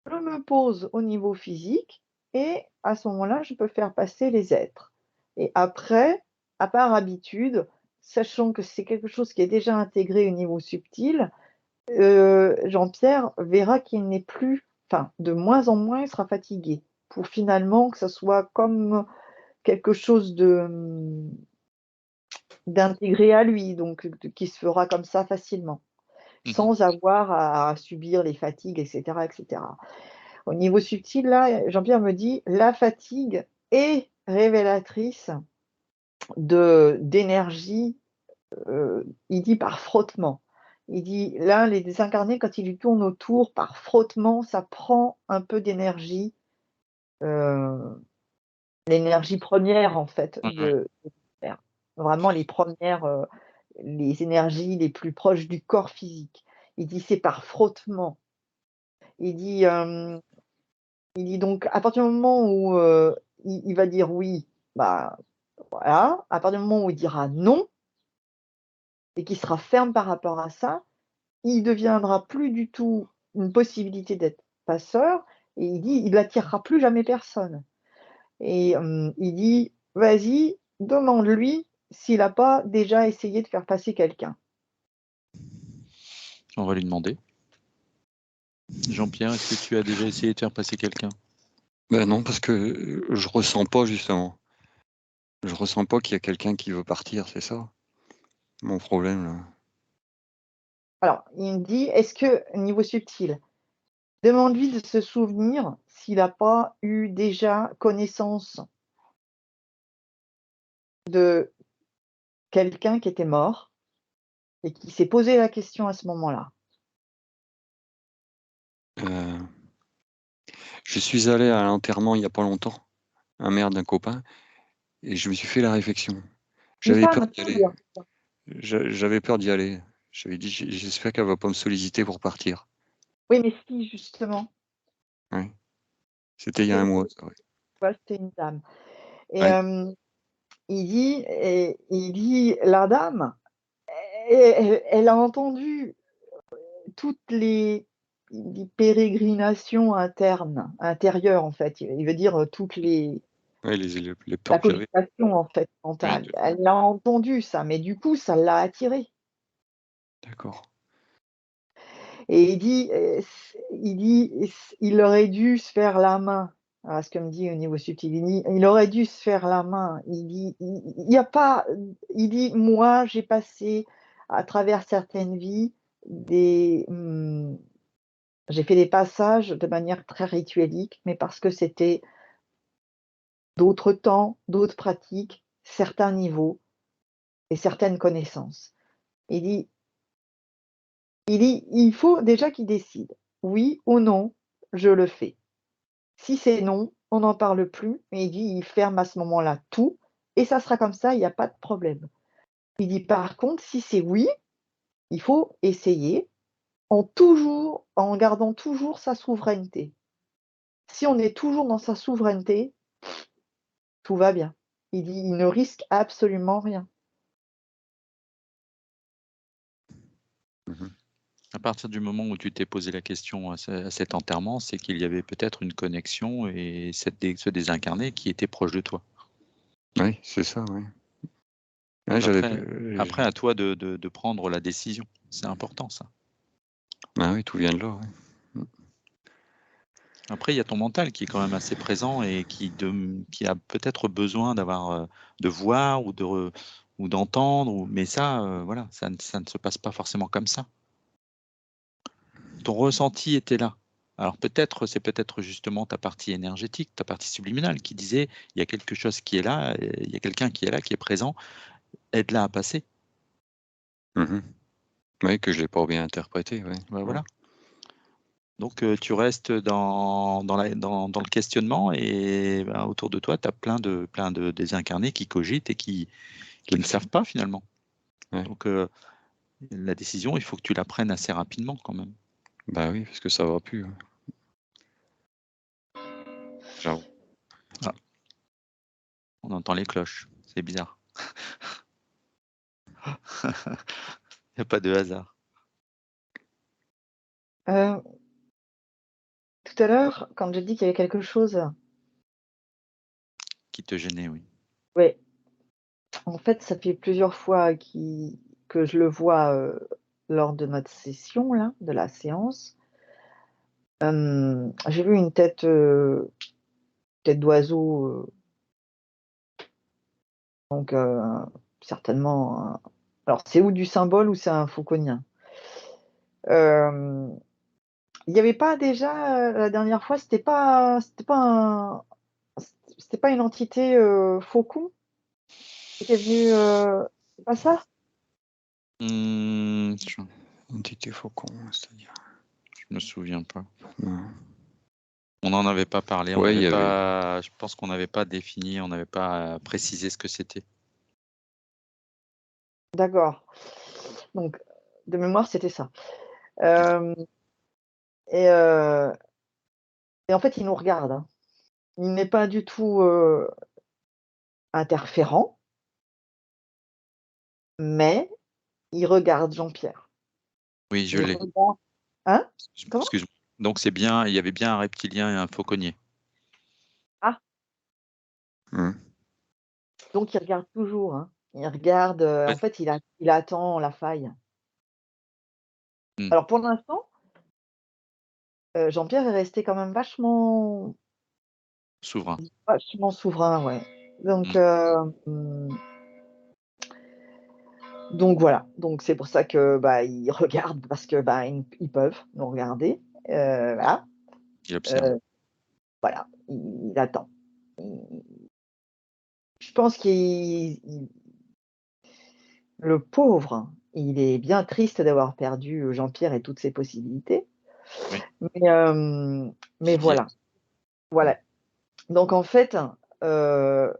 je me pose au niveau physique et à ce moment-là, je peux faire passer les êtres. Et après, à part habitude, sachant que c'est quelque chose qui est déjà intégré au niveau subtil, Jean-Pierre verra qu'il n'est plus, enfin, de moins en moins, il sera fatigué pour finalement que ça soit comme quelque chose d'intégré à lui, donc qui se fera comme ça facilement, sans avoir à subir les fatigues, etc., etc. Au niveau subtil, là, Jean-Pierre me dit, la fatigue est révélatrice d'énergie, il dit par frottement. Il dit, là, les désincarnés, quand ils lui tournent autour, par frottement, ça prend un peu d'énergie, l'énergie première, en fait, de l'univers. Vraiment les premières, les énergies les plus proches du corps physique. Il dit, c'est par frottement. Il dit, donc, à partir du moment où il va dire oui, bah voilà. À partir du moment où il dira non et qu'il sera ferme par rapport à ça, il deviendra plus du tout une possibilité d'être passeur et il dit, il n'attirera plus jamais personne. Et il dit, vas-y, demande-lui s'il n'a pas déjà essayé de faire passer quelqu'un. On va lui demander. Jean-Pierre, est-ce que tu as déjà essayé de faire passer quelqu'un? Ben non, parce que je ressens pas justement. Je ressens pas qu'il y a quelqu'un qui veut partir, c'est ça mon problème là. Alors, il me dit, est-ce que, niveau subtil, demande-lui de se souvenir s'il n'a pas eu déjà connaissance de quelqu'un qui était mort et qui s'est posé la question à ce moment-là. Je suis allé à l'enterrement il y a pas longtemps, un mère d'un copain, et je me suis fait la réflexion. Une J'avais peur femme, d'y tu veux aller. dire. J'avais peur d'y aller. J'avais dit: J'espère qu'elle va pas me solliciter pour partir». Oui, mais si, justement. Ouais, c'était il y a un mois, ça, ouais. Ouais, c'était une dame. Et Ouais, il dit, la dame, elle a entendu toutes les pérégrinations intérieures, en fait. Il veut dire toutes ouais, les la peurs que j'avais. cogitation, en fait, Ouais, mentale. Elle a entendu ça, mais du coup, ça l'a attiré. d'accord. Et il aurait dû se faire la main. Voilà ce que me dit au niveau subtil. Il aurait dû se faire la main. Il dit, il y a pas, il dit, moi, j'ai passé à travers certaines vies j'ai fait des passages de manière très rituelique, mais parce que c'était d'autres temps, d'autres pratiques, certains niveaux et certaines connaissances. Il dit, il faut déjà qu'il décide. Oui ou non, je le fais. Si c'est non, on n'en parle plus, mais il dit: «Il ferme à ce moment-là tout et ça sera comme ça, il y a pas de problème». Il dit: «Par contre, si c'est oui, il faut essayer en gardant toujours sa souveraineté. Si on est toujours dans sa souveraineté, tout va bien». Il dit: «Il ne risque absolument rien». Mmh. À partir du moment où tu t'es posé la question à cet enterrement, c'est qu'il y avait peut-être une connexion et ce désincarné qui était proche de toi. Oui, c'est ça, oui. Ouais, j'avais Après, à toi de prendre la décision. C'est important, ça. ah oui, tout vient de là, ouais. Après, il y a ton mental qui est quand même assez présent et qui a peut-être besoin de voir ou d'entendre, mais ça, voilà, ça ne se passe pas forcément comme ça. Ton ressenti était là. Alors c'est peut-être justement ta partie énergétique, ta partie subliminale qui disait, il y a quelque chose qui est là, il y a quelqu'un qui est là, qui est présent, aide-la à passer. Mhm. Oui, que je l'ai pas bien interprété, ouais. Ouais, voilà. Donc tu restes dans le questionnement et ben, autour de toi, tu as plein de désincarnés qui cogitent et qui ne savent pas finalement. Ouais. Donc la décision, il faut que tu la prennes assez rapidement quand même. Bah oui, parce que ça va plus. Ouais. J'avoue. Ah, on entend les cloches, c'est bizarre. Il n'y a pas de hasard. Tout à l'heure, quand j'ai dit qu'il y avait quelque chose, Qui te gênait, oui. ouais, en fait, ça fait plusieurs fois que je le vois lors de notre session, là, de la séance. J'ai vu une tête d'oiseau, donc certainement. Alors, c'est ou du symbole ou c'est un fauconien. Euh, Il n'y avait pas déjà la dernière fois, c'était pas une entité faucon qui était venue. C'est pas ça? Entité faucon, c'est-à-dire. Je me souviens pas. Non. On n'en avait pas parlé, Ouais, il y avait. je pense qu'on n'avait pas défini, on n'avait pas précisé ce que c'était. D'accord. Donc, de mémoire, c'était ça. Euh, et, euh, et en fait, il nous regarde, hein. Il n'est pas du tout interférent, mais il regarde Jean-Pierre. Oui, je Il l'ai. regarde. Hein? Comment? Excuse-moi. Donc c'est bien, il y avait bien un reptilien et un fauconnier. Ah, Mhm. donc il regarde toujours, hein. Il regarde, Ouais. en fait, il attend la faille. Hmm. Alors pour l'instant, Jean-Pierre est resté quand même Souverain. vachement souverain, ouais. Donc, Hmm. donc voilà, donc c'est pour ça que, bah, ils regardent parce que, bah, ils peuvent nous regarder, voilà, Il observe. heu, voilà, il attend. Il Je pense le pauvre, il est bien triste d'avoir perdu, Jean-Pierre et toutes ses possibilités, Oui. mais mais Vivienne. voilà, voilà. Donc en fait, heu,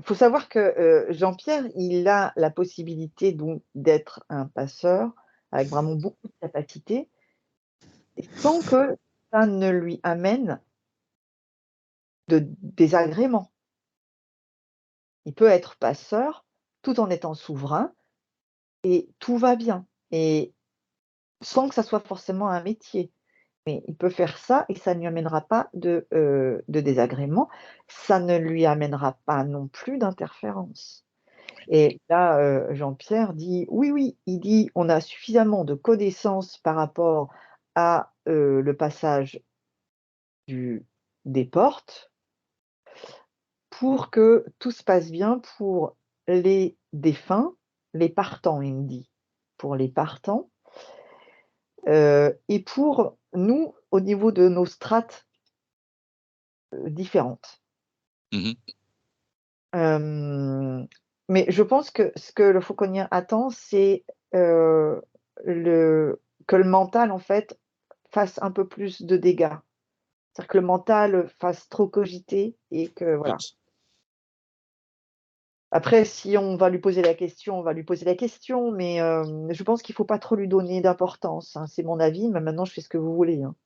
faut savoir que, Jean-Pierre, il a la possibilité donc d'être un passeur avec vraiment beaucoup de capacité et sans que ça ne lui amène de désagréments. Il peut être passeur tout en étant souverain et tout va bien et sans que ça soit forcément un métier. Mais il peut faire ça et ça ne lui amènera pas de désagréments. Ça ne lui amènera pas non plus d'interférence. Et là, Jean-Pierre dit: «Oui, oui», il dit: «On a suffisamment de connaissances par rapport à, le passage du des portes pour que tout se passe bien pour les défunts, les partants», il me dit, pour les partants, et pour nous, au niveau de nos strates, différentes. Mhm. Hem, mais je pense que ce que le fauconnier attend, c'est, heu, le que le mental, en fait, fasse un peu plus de dégâts. C'est-à-dire que le mental fasse trop cogiter et que voilà. Après, si on va lui poser la question, on va lui poser la question, mais je pense qu'il faut pas trop lui donner d'importance, hein. C'est mon avis, mais maintenant je fais ce que vous voulez, hein.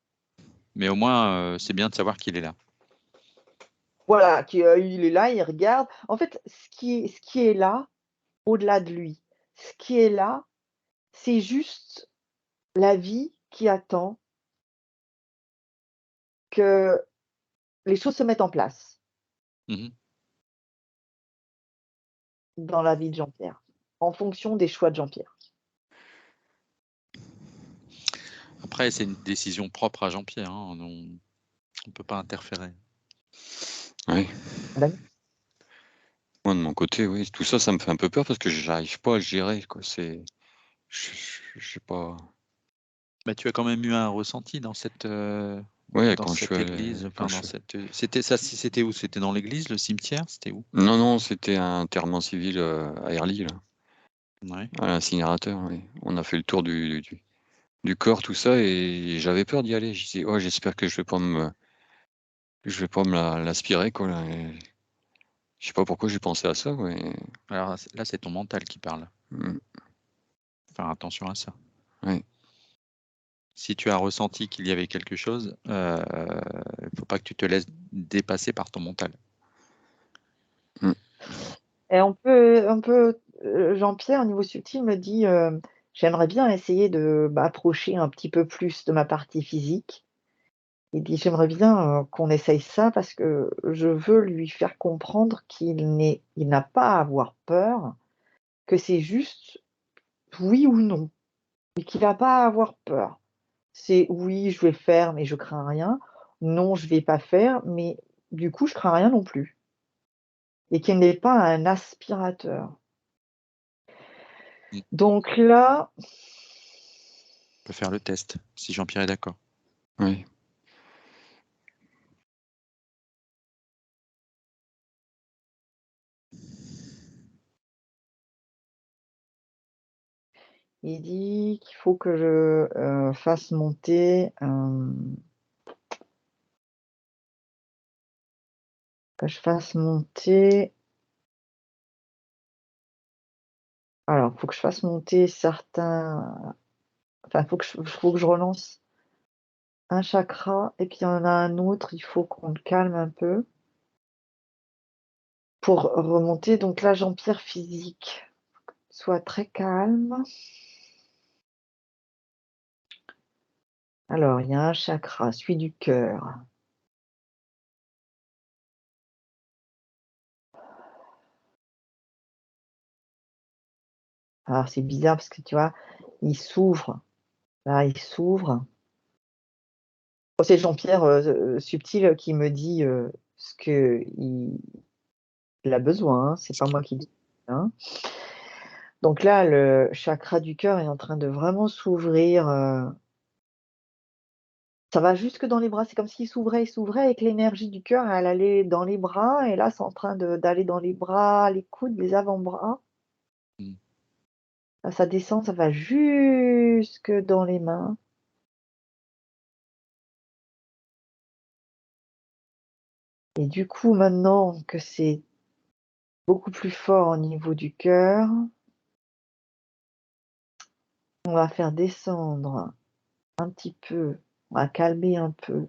Mais au moins, c'est bien de savoir qu'il est là. Voilà, il est là, il regarde. En fait, ce qui est là, au-delà de lui, ce qui est là, c'est juste la vie qui attend que les choses se mettent en place. Mhm. dans la vie de Jean-Pierre, en fonction des choix de Jean-Pierre. Après, c'est une décision propre à Jean-Pierre. Hein, on ne peut pas interférer. Oui. Ben, Moi, de mon côté, oui, tout ça, ça me fait un peu peur parce que j'arrive pas à le gérer, quoi. Je sais pas. Bah, tu as quand même eu un ressenti dans cette Ouais, dans quand je suis cette allé- église. quand Enfin, je dans suis- cette. C'était où? C'était dans l'église, le cimetière? C'était où? Non, non, c'était un enterrement civil à Erly, là, Ouais. à l'incinérateur. Oui. On a fait le tour du corps, tout ça, et j'avais peur d'y aller. Je disais, oh, j'espère que je vais pas l'aspirer, quoi. Là. Et je sais pas pourquoi j'ai pensé à ça, mais Alors là, c'est ton mental qui parle. mm, Faire attention à ça. ouais. Si tu as ressenti qu'il y avait quelque chose, il faut pas que tu te laisses dépasser par ton mental. Mm. Et Jean-Pierre, au niveau subtil, me dit j'aimerais bien essayer de m'approcher un petit peu plus de ma partie physique. Il dit j'aimerais bien qu'on essaye ça parce que je veux lui faire comprendre il n'a pas à avoir peur, que c'est juste oui ou non, mais qu'il n'a pas à avoir peur. C'est oui, je vais faire, mais je crains rien. Non, je vais pas faire, mais du coup, je crains rien non plus. Et qu'il n'est pas un aspirateur. Mm. Donc là, On peut faire le test, si Jean-Pierre est d'accord. Oui. il dit qu'il faut que je fasse monter alors, il faut que je fasse monter certains. Enfin, faut que je relance un chakra et puis il y en a un autre, il faut qu'on le calme un peu pour remonter. Donc là, Jean-Pierre physique, soit très calme. Alors, il y a un chakra, celui du cœur. Alors, c'est bizarre parce que tu vois, il s'ouvre. Là, il s'ouvre. Oh, c'est Jean-Pierre subtil qui me dit ce qu'il a besoin, hein, c'est pas moi qui dis. Hein. Donc là, le chakra du cœur est en train de vraiment s'ouvrir. Ça va jusque dans les bras. C'est comme s'il s'ouvrait et que l'énergie du cœur, elle allait dans les bras. Et là, c'est en train d'aller dans les bras, les coudes, les avant-bras. Mm. Là, ça descend, ça va jusque dans les mains. Et du coup, maintenant que c'est beaucoup plus fort au niveau du cœur, on va faire descendre un petit peu, on va calmer un peu.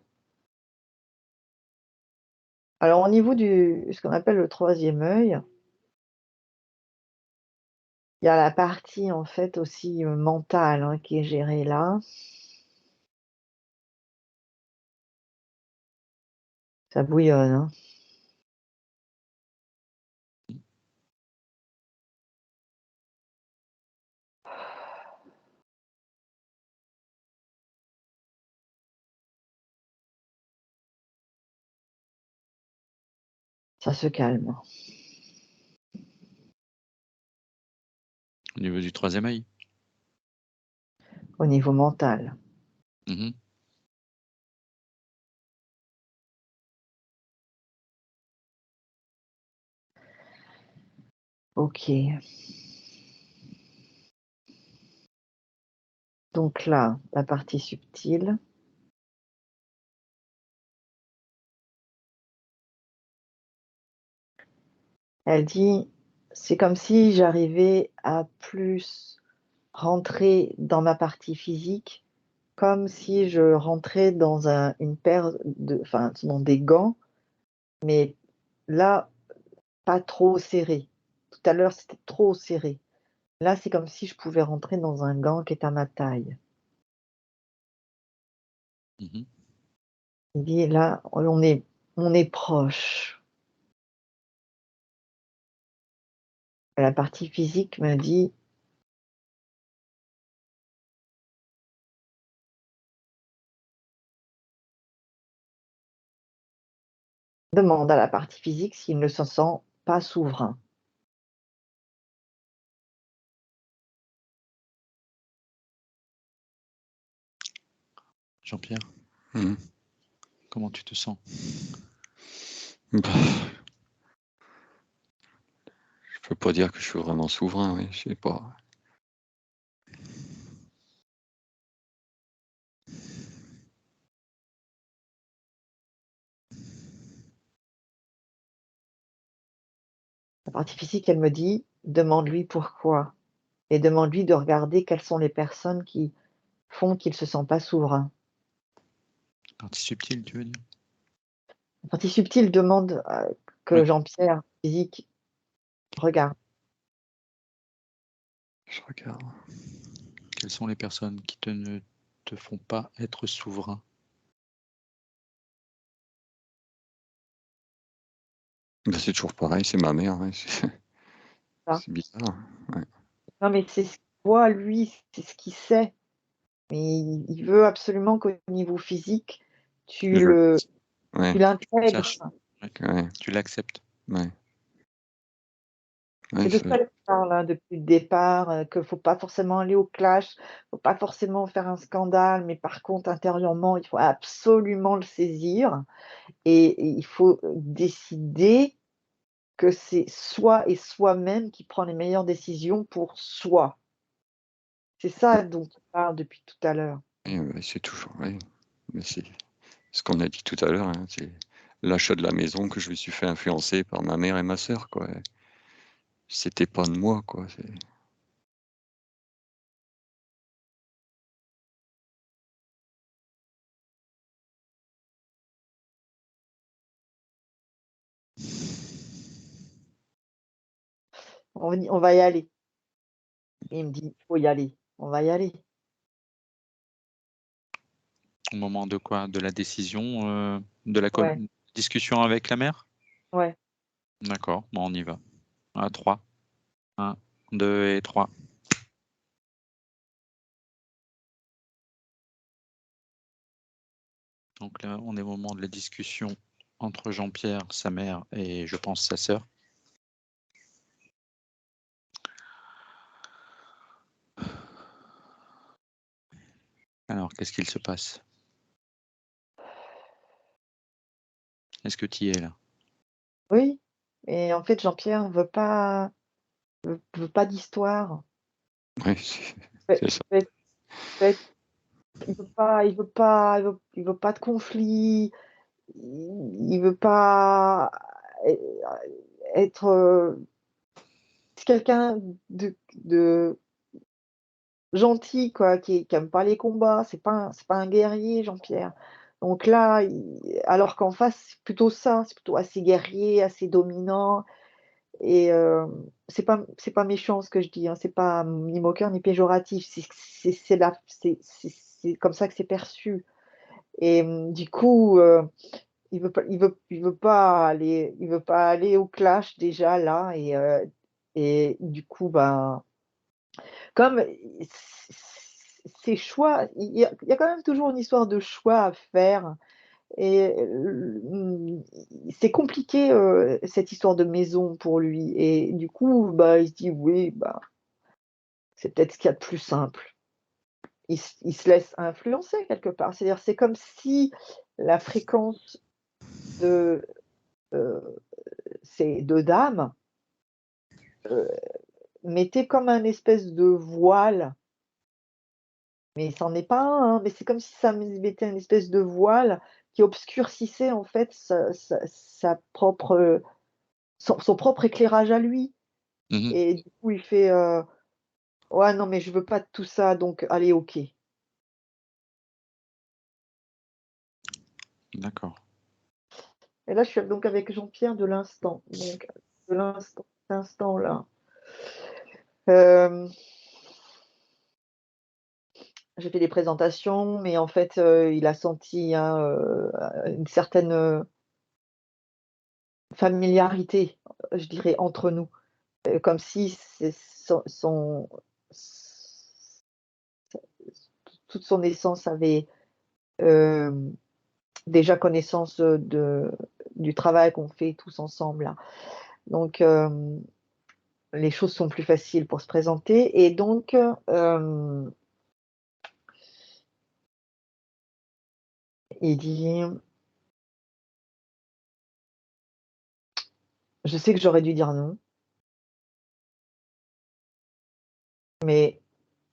Alors, au niveau ce qu'on appelle le troisième œil, il y a la partie en fait aussi mentale hein, qui est gérée là. Ça bouillonne. Hein. Ça se calme. Au niveau du troisième œil. Au niveau mental. Mhm. Ok. Donc là, la partie subtile. Elle dit, c'est comme si j'arrivais à plus rentrer dans ma partie physique, comme si je rentrais dans une paire enfin, dans des gants, mais là, pas trop serré. Tout à l'heure, c'était trop serré. Là, c'est comme si je pouvais rentrer dans un gant qui est à ma taille. Mhm. Il dit, là, on est proche. La partie physique me dit demande à la partie physique s'il ne se sent pas souverain. Jean-Pierre, Mhm. comment tu te sens? Bah, je peux pas dire que je suis vraiment souverain, oui, je sais pas. La partie physique, elle me dit demande-lui pourquoi et demande-lui de regarder quelles sont les personnes qui font qu'il ne se sent pas souverain. Partie subtile, tu veux dire? La partie subtile demande que Oui. Jean-Pierre, physique, regarde. Je regarde. Quelles sont les personnes qui ne te font pas être souverain? Bah, c'est toujours pareil, c'est ma mère, ouais, Ça. c'est bizarre. Ouais. Non, mais c'est ce qu'il voit, lui, c'est ce qu'il sait. Mais il veut absolument qu'au niveau physique, tu Je- ouais, l'intègres. Sache. Ouais. ouais, Tu l'acceptes. ouais. C'est Ouais, de ça que je parle hein, depuis le départ, qu'il ne faut pas forcément aller au clash, il ne faut pas forcément faire un scandale, mais par contre, intérieurement, il faut absolument le saisir et il faut décider que c'est soi et soi-même qui prend les meilleures décisions pour soi. C'est ça dont on parle depuis tout à l'heure. c'est toujours, ouais. Mais c'est ce qu'on a dit tout à l'heure, hein, c'est l'achat de la maison que je me suis fait influencer par ma mère et ma sœur, quoi. C'était pas de moi, quoi. On va y aller. Et il me dit: «Il faut y aller». On va y aller. Au moment de quoi? De la décision, de la Ouais, discussion avec la mère? ouais. D'accord, bon, on y va. À 3. 1, 2 et 3. Donc là, on est au moment de la discussion entre Jean-Pierre, sa mère et je pense sa sœur. Alors, qu'est-ce qu'il se passe? Est-ce que tu y es là? Oui, et en fait, Jean-Pierre veut pas d'histoire. Ouais, Fait c'est ça. fait fait il veut pas de conflit, il veut pas é être, c'est quelqu'un de gentil quoi, qui aime pas les combats, c'est pas un guerrier Jean-Pierre. Donc là, alors qu'en face, c'est plutôt ça, c'est plutôt assez guerrier, assez dominant et c'est pas méchant ce que je dis, hein, c'est pas ni moqueur ni péjoratif, c'est comme ça que c'est perçu et du coup, il veut pas aller au clash déjà là et du coup, ben, comme ses choix, il y a quand même toujours une histoire de choix à faire et c'est compliqué, cette histoire de maison pour lui et du coup, bah, il se dit: «Oui, bah, c'est peut-être ce qu'il y a de plus simple». Il se laisse influencer quelque part. C'est-à-dire, c'est comme si la fréquence de, heu, ces 2 dames, heu, mettait comme un espèce de voile. Mais c'en est pas un, hein, mais c'est comme si ça mettait une espèce de voile qui obscurcissait en fait sa propre, son propre éclairage à lui Mmh. et du coup il fait, «Ouais, non mais je veux pas de tout ça donc allez OK». D'accord. Et là je suis donc avec Jean-Pierre de l'instant, donc de l'instant, cet instant-là. Hem, j'ai fait des présentations mais en fait, il a senti, hein, une certaine, familiarité, je dirais entre nous. comme si toute son essence avait déjà connaissance du travail qu'on fait tous ensemble là. Donc les choses sont plus faciles pour se présenter et donc il dit: «Je sais que j'aurais dû dire non, mais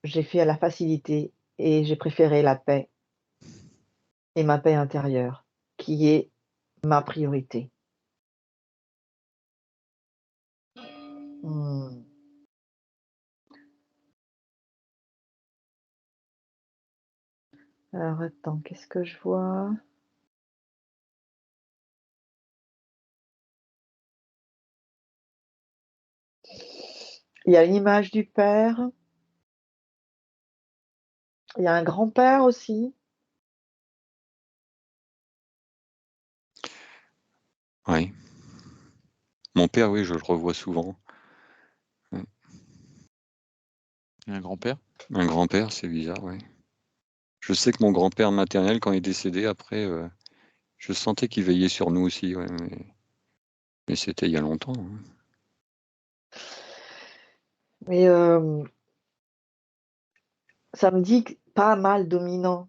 j'ai fait à la facilité et j'ai préféré la paix et ma paix intérieure, qui est ma priorité». Mmh. Alors attends, qu'est-ce que je vois? Il y a l'image du père, il y a un grand-père aussi. Oui. Mon père, oui, je le revois souvent. Et un grand-père? Un grand-père, c'est bizarre, oui. Je sais que mon grand-père maternel, quand il est décédé, après, je sentais qu'il veillait sur nous aussi, ouais, mais c'était il y a longtemps, hein. Mais ça me dit que pas mal dominant.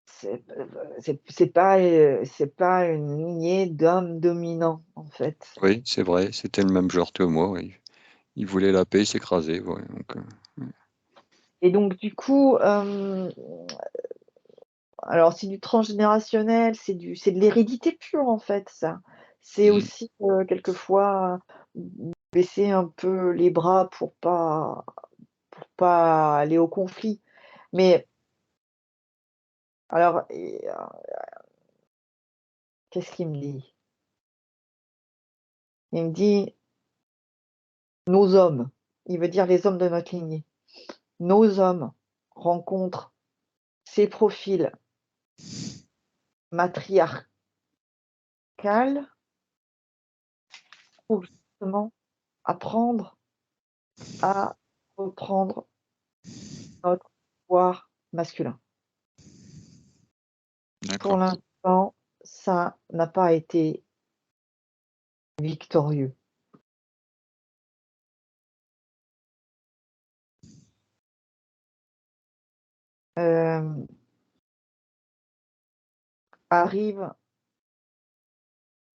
C'est pas une lignée d'hommes dominants, en fait. Oui, c'est vrai, c'était le même genre que moi, oui. Il voulait la paix, il s'écrasait, ouais, donc, Et donc du coup, alors c'est du transgénérationnel, c'est de l'hérédité pure, en fait, ça. C'est mmh, aussi, quelquefois, baisser un peu les bras pour pas aller au conflit. Mais alors qu'est-ce qu'il me dit? Il me dit: «Nos hommes», il veut dire les hommes de notre lignée. «Nos hommes rencontrent ces profils matriarcaux pour justement apprendre à reprendre notre pouvoir masculin». Pour D'accord. l'instant, ça n'a pas été victorieux. Hem, Arrivent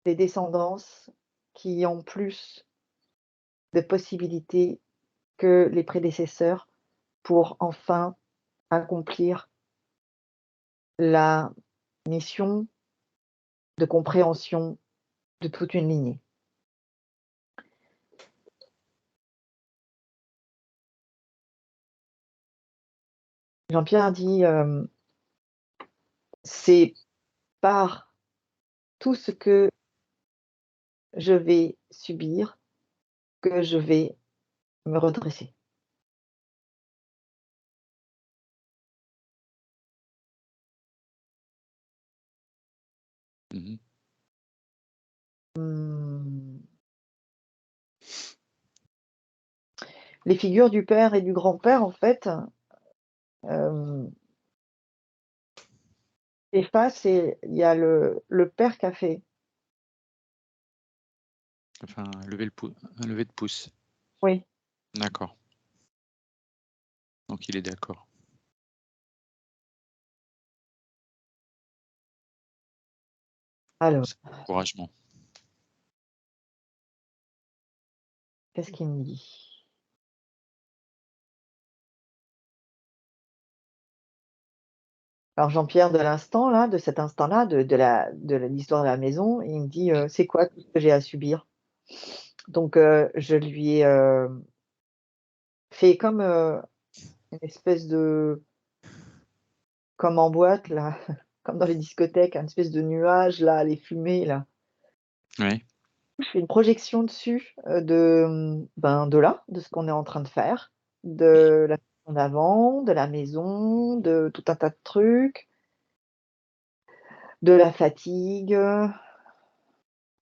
des descendances qui ont plus de possibilités que les prédécesseurs pour enfin accomplir la mission de compréhension de toute une lignée. Jean-Pierre dit, «C'est par tout ce que je vais subir que je vais me redresser». Mmh. Mmh, les figures du père et du grand-père, en fait, hem, s'effacent et il y a le père qui a fait Enfin, un lever de pouce. oui, D'accord. Donc il est d'accord. alors, C'est un encouragement. qu'est-ce qu'il me dit? Alors Jean-Pierre de l'instant là, de cet instant-là, de l'histoire de la maison, il me dit, «C'est quoi tout ce que j'ai à subir?» Donc je lui ai, fait comme, une espèce de comme en boîte là, comme dans les discothèques, un espèce de nuage là, les fumées là. Oui. Je fais une projection dessus, de là, de ce qu'on est en train de faire, de la maison d'avant, de la maison, de tout un tas de trucs, de la fatigue,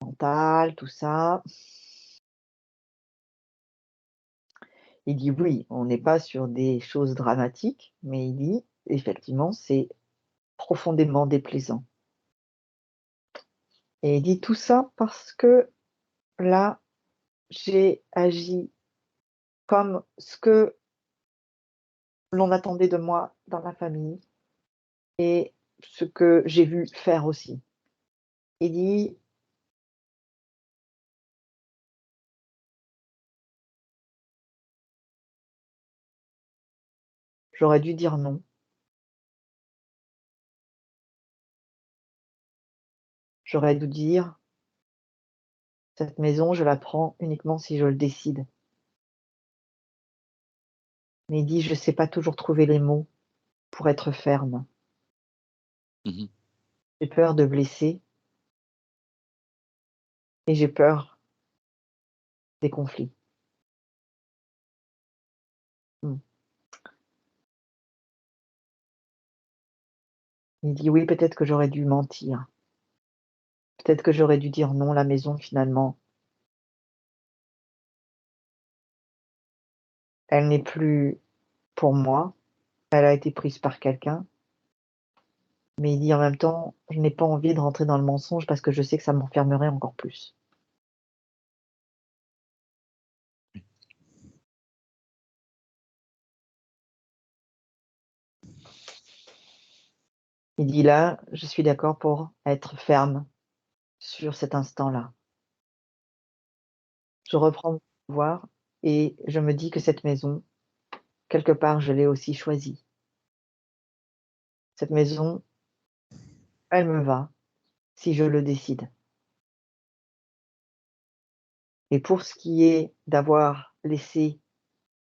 mental, tout ça. Il dit: «Oui, on n'est pas sur des choses dramatiques», mais il dit: «Effectivement, c'est profondément déplaisant» et il dit: «Tout ça parce que là, j'ai agi comme ce que l'on attendait de moi dans la famille et ce que j'ai vu faire aussi». Il dit: «J'aurais dû dire non. J'aurais dû dire: "Cette maison, je la prends uniquement si je le décide"». Mais il dit: «Je sais pas toujours trouver les mots pour être ferme. Mmh. J'ai peur de blesser et j'ai peur des conflits». Mmh. Il dit: «Oui, peut-être que j'aurais dû mentir. Peut-être que j'aurais dû dire non, la maison finalement, elle n'est plus pour moi, elle a été prise par quelqu'un». Mais il dit: «En même temps, je n'ai pas envie de rentrer dans le mensonge parce que je sais que ça m'enfermerait encore plus». Il dit: «Là, je suis d'accord pour être ferme sur cet instant-là. Je reprends mon pouvoir et je me dis que cette maison, quelque part, je l'ai aussi choisie. Cette maison, elle me va si je le décide. Et pour ce qui est d'avoir laissé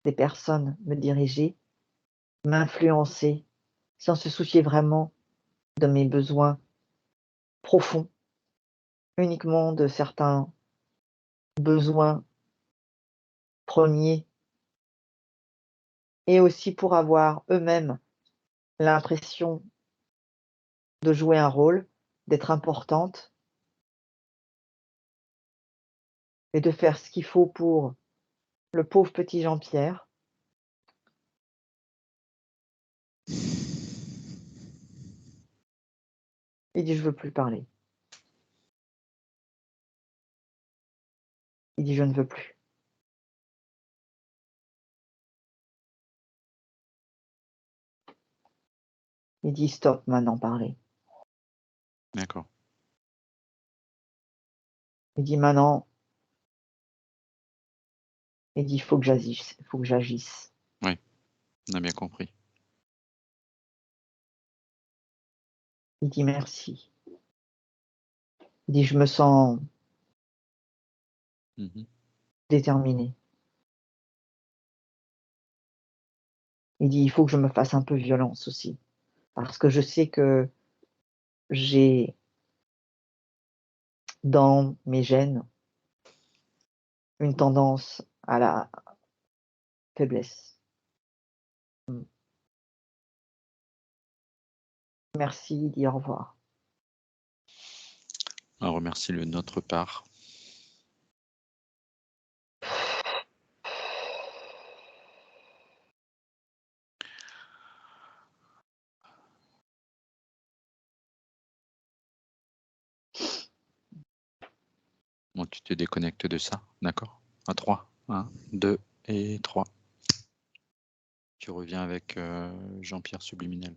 des personnes me diriger, m'influencer, sans se soucier vraiment de mes besoins profonds, uniquement de certains besoins premiers, et aussi pour avoir eux-mêmes l'impression de jouer un rôle, d'être importante et de faire ce qu'il faut pour le pauvre petit Jean-Pierre». Il dit: «Je veux plus parler». Il dit: «Je ne veux plus». Il dit: «Stop maintenant parler». D'accord. Il dit: «Maintenant», il dit: «Il faut que j'agisse, il faut que j'agisse». Oui, on a bien compris. Il dit: «Merci». Il dit: «Je me sens Mmh. déterminé». Il dit: «Il faut que je me fasse un peu violence aussi, parce que je sais que j'ai dans mes gènes une tendance à la faiblesse». Mmh. «Merci», il dit: «Au revoir». On remercie de notre part. Bon, tu te déconnectes de ça, d'accord? À 3, 1, 2 et 3. Tu reviens avec, Jean-Pierre Subliminal.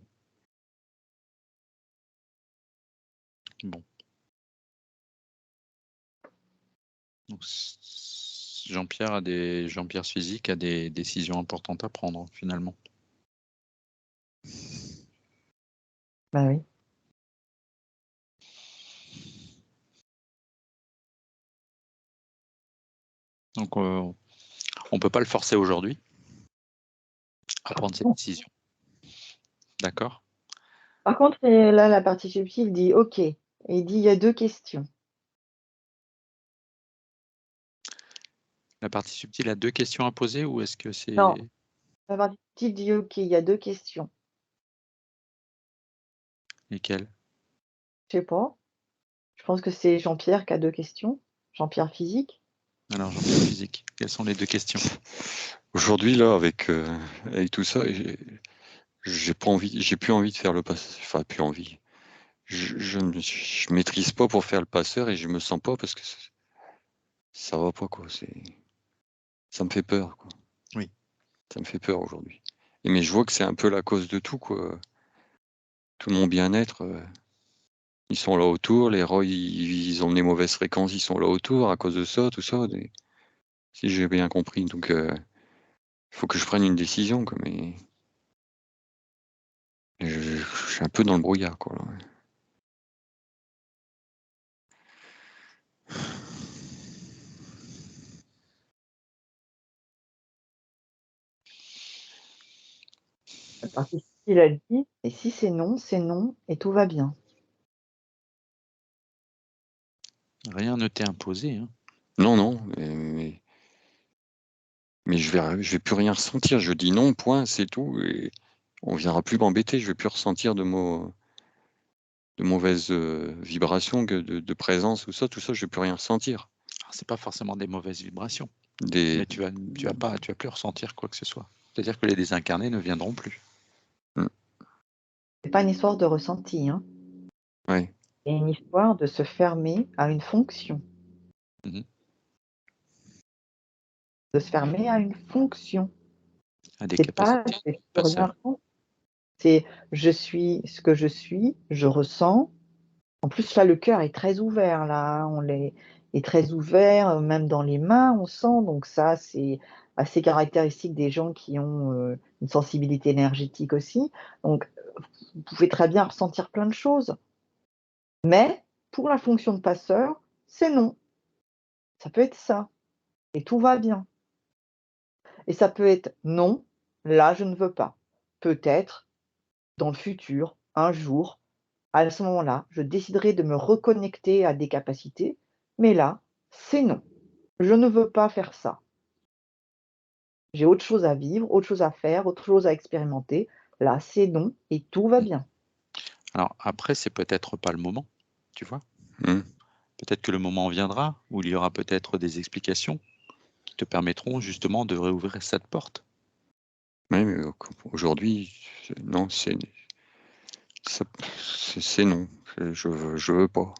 Bon. Donc Jean-Pierre physique a des décisions importantes à prendre, finalement. Bah oui. Donc, on peut pas le forcer aujourd'hui à prendre cette Bon. décision. D'accord? Par contre, là, la partie subtile dit: «OK». Et il dit: «Il y a 2 questions». La partie subtile a 2 questions à poser ou est-ce que Non, c'est la partie subtile dit: «OK, il y a 2 questions». lesquelles? Je sais pas. Je pense que c'est Jean-Pierre qui a 2 questions. Jean-Pierre Physique. Alors, Jean-Pierre Physique, quelles sont les 2 questions? Aujourd'hui, là, avec tout ça, j'ai plus envie de faire le passeur. Enfin, plus envie. Je maîtrise pas pour faire le passeur et je me sens pas parce que ça va pas, quoi. Ça me fait peur, quoi. Oui. Ça me fait peur aujourd'hui. Mais je vois que c'est un peu la cause de tout, quoi. Tout mon bien-être, ils sont là autour, les ROI, ils ont des mauvaises fréquences, ils sont là autour à cause de ça, tout ça. Si j'ai bien compris. Donc, il faut que je prenne une décision, quoi. Mais je suis un peu dans le brouillard, quoi, là. Parce qu'il a dit, et si c'est non, et tout va bien. Rien ne t'est imposé, hein. Non, non, mais je vais plus rien ressentir. Je dis non, point, c'est tout. Et on viendra plus m'embêter. Je vais plus ressentir de mauvaises vibrations, de présence ou ça, tout ça, je vais plus rien ressentir. Alors, c'est pas forcément des mauvaises vibrations, Des... mais tu vas plus ressentir quoi que ce soit. C'est-à-dire que les désincarnés ne viendront plus. C'est pas une histoire de ressenti, hein. Ouais. C'est une histoire de se fermer à une fonction. Mmh. De se fermer à une fonction. À des C'est pas capacités j'ai plus rien passeurs. ressenti. C'est je suis ce que je suis, je ressens. En plus, là, le cœur est très ouvert, là, hein, est très ouvert, même dans les mains, on sent, donc ça, c'est assez caractéristique des gens qui ont, une sensibilité énergétique aussi. Donc, vous pouvez très bien ressentir plein de choses. Mais pour la fonction de passeur, c'est non. Ça peut être ça et tout va bien. Et ça peut être non, là, je ne veux pas. Peut-être dans le futur, un jour, à ce moment-là, je déciderai de me reconnecter à des capacités, mais là, c'est non. Je ne veux pas faire ça. J'ai autre chose à vivre, autre chose à faire, autre chose à expérimenter. Là, c'est non et tout va bien. Alors après, c'est peut-être pas le moment, tu vois? Mmh. Peut-être que le moment viendra où il y aura peut-être des explications qui te permettront justement de réouvrir cette porte. Ouais, mais aujourd'hui, non, c'est non. Je veux pas.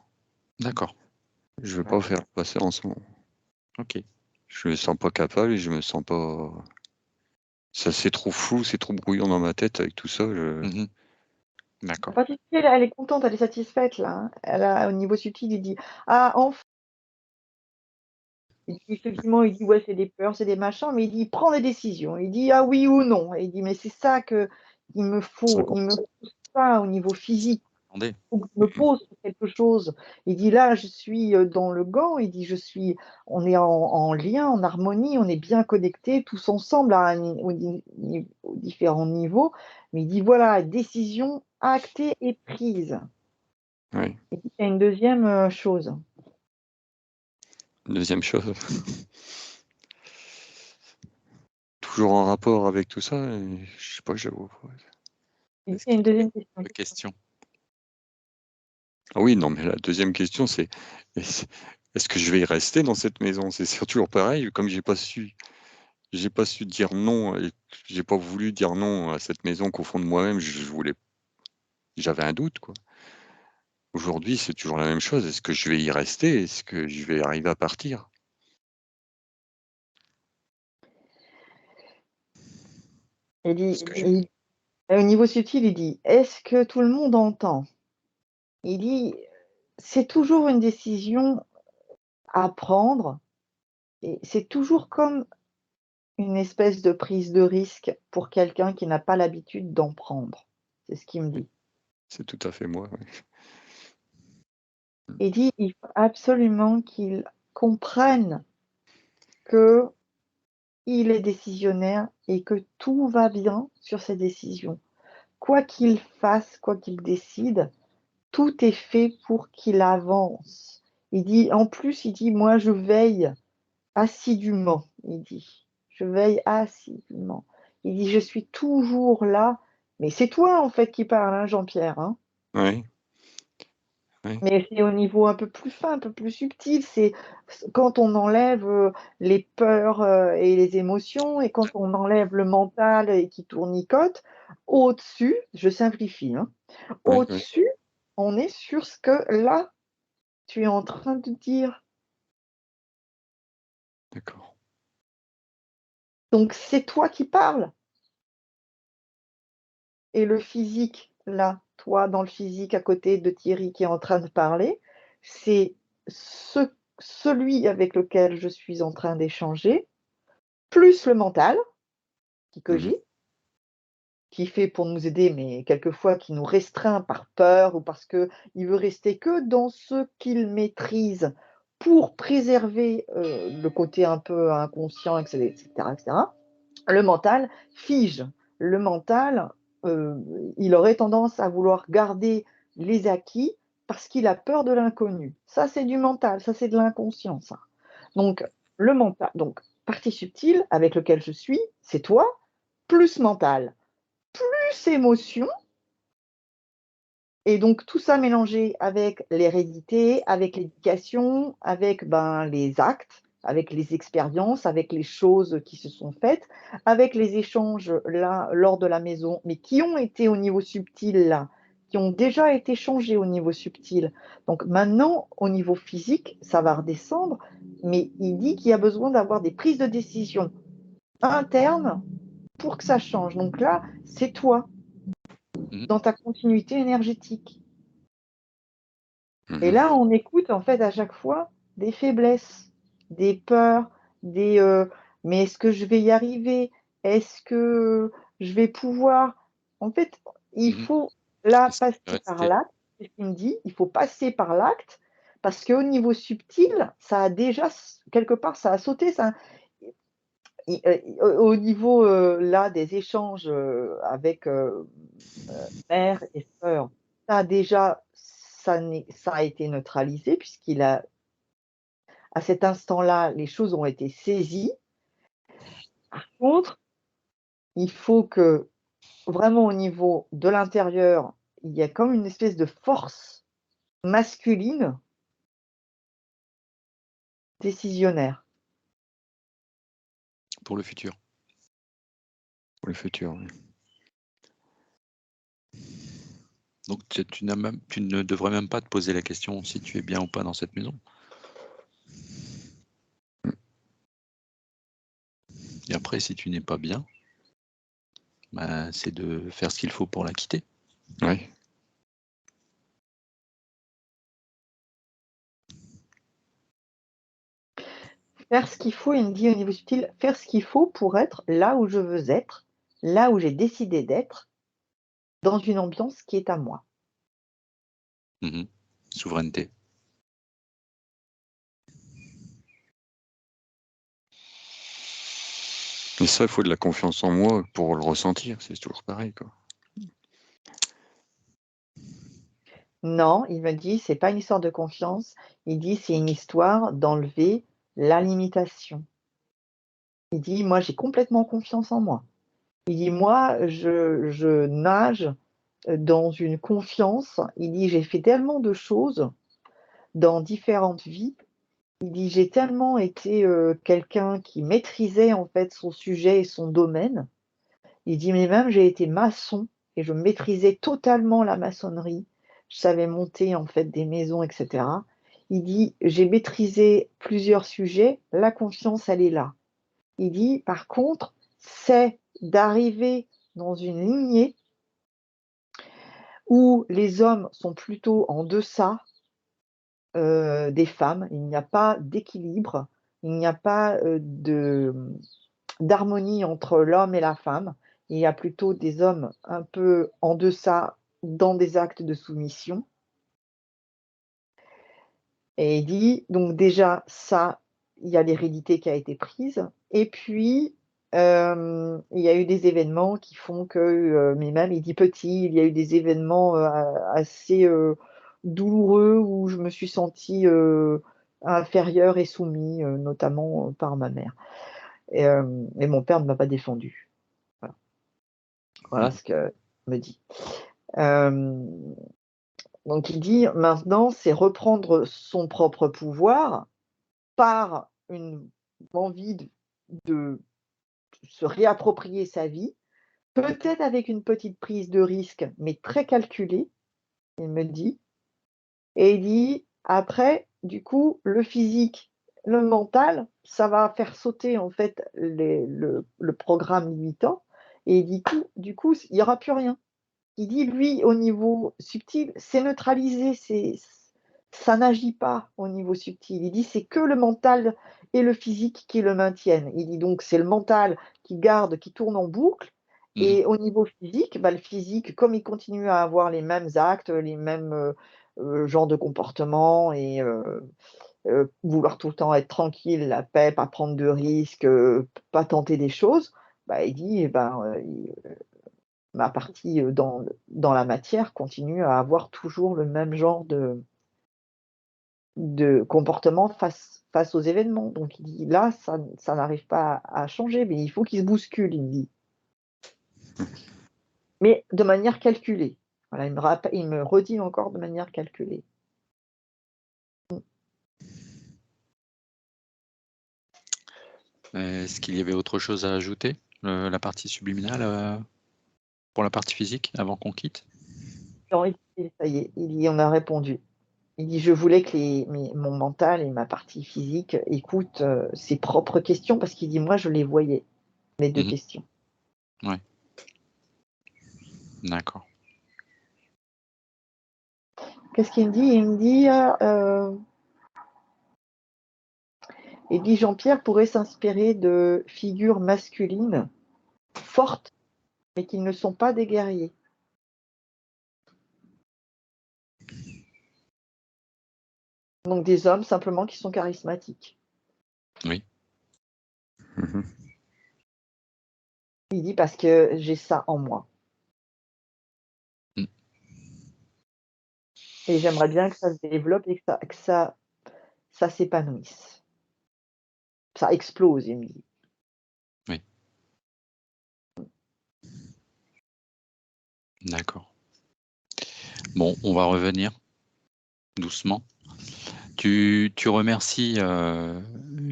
D'accord, Je veux pas faire passer en ce moment. OK. Je me sens pas capable et je me sens pas. Ça, c'est trop flou, c'est trop brouillon dans ma tête avec tout ça. Mmh. D'accord. Pas difficile, elle est contente, elle est satisfaite là, hein. Elle a au niveau subtil, il dit: «Ah enfin!» Il dit effectivement, il dit: «Ouais, c'est des peurs, c'est des machins», mais il dit: «Il prend des décisions». Il dit: «Ah oui ou non». Et il dit: «Mais c'est ça que Ça il me commence. faut ça au niveau physique. Attendez. Faut que je me Mmh. pose sur quelque chose». Il dit: «Là, je suis, dans le gant», il dit: On est en lien, en harmonie, on est bien connectés tous ensemble à un ni au ni ni aux différents niveaux». Mais il dit: «Voilà, décision actée et prise». Ouais. Et puis il y a une deuxième chose. Deuxième chose. Toujours en rapport avec tout ça, et je sais pas, j'avoue. Il Est-ce y a qu'il une y a deuxième question. d'autres questions? Ah oui, non, mais la deuxième question, c'est est-ce est-ce que je vais y rester dans cette maison? C'est toujours pareil, comme j'ai pas su dire non et j'ai pas voulu dire non à cette maison qu'au fond de moi-même, j'avais un doute, quoi. Aujourd'hui, c'est toujours la même chose. Est-ce que je vais y rester? Est-ce que je vais arriver à partir? Il dit Est-ce que je il Au niveau subtil, il dit: «Est-ce que tout le monde entend?» Il dit: «C'est toujours une décision à prendre et c'est toujours comme une espèce de prise de risque pour quelqu'un qui n'a pas l'habitude d'en prendre». C'est ce qu'il me oui, dit. c'est tout à fait moi, ouais. Mmh. Il dit: «Il faut absolument qu'il comprenne qu'il est décisionnaire et que tout va bien sur ses décisions. Quoi qu'il fasse, quoi qu'il décide, tout est fait pour qu'il avance». Il dit en plus, il dit: «Moi, je veille assidûment», il dit. «Je veille assidûment». Il dit: «Je suis toujours là». Mais c'est toi, en fait, qui parle, hein, Jean-Pierre, hein? Ouais, Oui. Mais c'est au niveau un peu plus fin, un peu plus subtil. C'est quand on enlève les peurs et les émotions, et quand on enlève le mental et qui tournicote, au-dessus, je simplifie, hein, Oui, oui, au-dessus, on est sur ce que là, tu es en train de dire. d'accord. Donc c'est toi qui parles. Et le physique, là, toi dans le physique à côté de Thierry qui est en train de parler, c'est celui avec lequel je suis en train d'échanger, plus le mental qui Mhm. cogite, qui fait pour nous aider, mais quelquefois qui nous restreint par peur ou parce qu'il veut rester que dans ce qu'il maîtrise pour préserver le côté un peu inconscient, etc., etc. Le mental fige. Le mental, euh, il aurait tendance à vouloir garder les acquis parce qu'il a peur de l'inconnu. Ça, c'est du mental, ça, c'est de l'inconscient, ça. Donc, le mental, donc, partie subtile avec lequel je suis, c'est toi, plus mental, plus émotion, et donc tout ça mélangé avec l'hérédité, avec l'éducation, avec les actes, avec les expériences, avec les choses qui se sont faites, avec les échanges là lors de la maison, mais qui ont été au niveau subtil là, qui ont déjà été changés au niveau subtil. Donc maintenant, au niveau physique, ça va redescendre, mais il dit qu'il y a besoin d'avoir des prises de décision internes pour que ça change. Donc là, c'est toi, Mhm. dans ta continuité énergétique. Et Mhm. là, on écoute en fait à chaque fois des faiblesses, des peurs, des mais est-ce que je vais y arriver? Est-ce que je vais pouvoir? En fait, il Mhm. faut là C'est passer par resté. l'acte, c'est ce qu'il me dit, il faut passer par l'acte parce qu'au niveau subtil, ça a déjà quelque part, ça a sauté, ça, au niveau là des échanges avec mère et sœur, ça a déjà ça a été neutralisé puisqu'il a à cet instant-là, les choses ont été saisies. Par contre, il faut que vraiment au niveau de l'intérieur, il y a comme une espèce de force masculine décisionnaire. Pour le futur. Pour le futur, oui. Donc tu ne devrais même pas te poser la question si tu es bien ou pas dans cette maison. Et après, si tu n'es pas bien, c'est de faire ce qu'il faut pour la quitter. Oui. Faire ce qu'il faut, il me dit au niveau subtil, faire ce qu'il faut pour être là où je veux être, là où j'ai décidé d'être, dans une ambiance qui est à moi. Mhm. Souveraineté. Et ça, il faut de la confiance en moi pour le ressentir. C'est toujours pareil, quoi. Non, il me dit, c'est pas une histoire de confiance, il dit, c'est une histoire d'enlever la limitation. Il dit, moi, j'ai complètement confiance en moi. Il dit, moi, je nage dans une confiance. Il dit, j'ai fait tellement de choses dans différentes vies. Il dit, j'ai tellement été quelqu'un qui maîtrisait en fait son sujet et son domaine. Il dit, mais même j'ai été maçon et je maîtrisais totalement la maçonnerie. Je savais monter en fait des maisons, etc. Il dit, j'ai maîtrisé plusieurs sujets. La confiance, elle est là. Il dit, par contre, c'est d'arriver dans une lignée où les hommes sont plutôt en deçà des femmes. Il n'y a pas d'équilibre, il n'y a pas d'harmonie entre l'homme et la femme. Il y a plutôt des hommes un peu en deçà dans des actes de soumission. Et il dit, donc déjà, ça, il y a l'hérédité qui a été prise. Et puis, il y a eu des événements qui font que, mais même, il dit petit, il y a eu des événements assez douloureux où je me suis sentie inférieure et soumise, notamment par ma mère. Et mon père ne m'a pas défendue. Voilà, voilà Mhm. ce que me dit. Euh, Donc il dit maintenant, c'est reprendre son propre pouvoir par une envie de se réapproprier sa vie, peut-être avec une petite prise de risque, mais très calculée, il me dit. Et il dit après, du coup, le physique, le mental, ça va faire sauter en fait le programme limitant. Et du coup, il n'y aura plus rien. Il dit, lui, au niveau subtil, c'est neutralisé, ça n'agit pas au niveau subtil. Il dit, c'est que le mental et le physique qui le maintiennent. Il dit donc, c'est le mental qui garde, qui tourne en boucle. Mhm. Et au niveau physique, le physique, comme il continue à avoir les mêmes actes, les mêmes genres de comportements et vouloir tout le temps être tranquille, la paix, pas prendre de risques, pas tenter des choses, il dit, ma partie dans la matière continue à avoir toujours le même genre de comportement face aux événements. Donc il dit là, ça n'arrive pas à changer, mais il faut qu'il se bouscule, il dit. Mais de manière calculée. Voilà, il me redit encore de manière calculée. Est-ce qu'il y avait autre chose à ajouter, la partie subliminale, pour la partie physique, avant qu'on quitte? Non, ça y est, il dit on a répondu. Il dit je voulais que mon mental et ma partie physique écoutent ses propres questions parce qu'il dit moi je les voyais, les deux Mhm. questions. Ouais. D'accord. Qu'est-ce qu'il me dit? Il dit Jean-Pierre pourrait s'inspirer de figures masculines fortes, mais qui ne sont pas des guerriers. Donc des hommes simplement qui sont charismatiques. Oui. Mhm. Il dit parce que j'ai ça en moi. Mm. Et j'aimerais bien que ça se développe et que ça s'épanouisse. Ça explose, il me dit. Oui. D'accord. Bon, on va revenir doucement. Tu remercies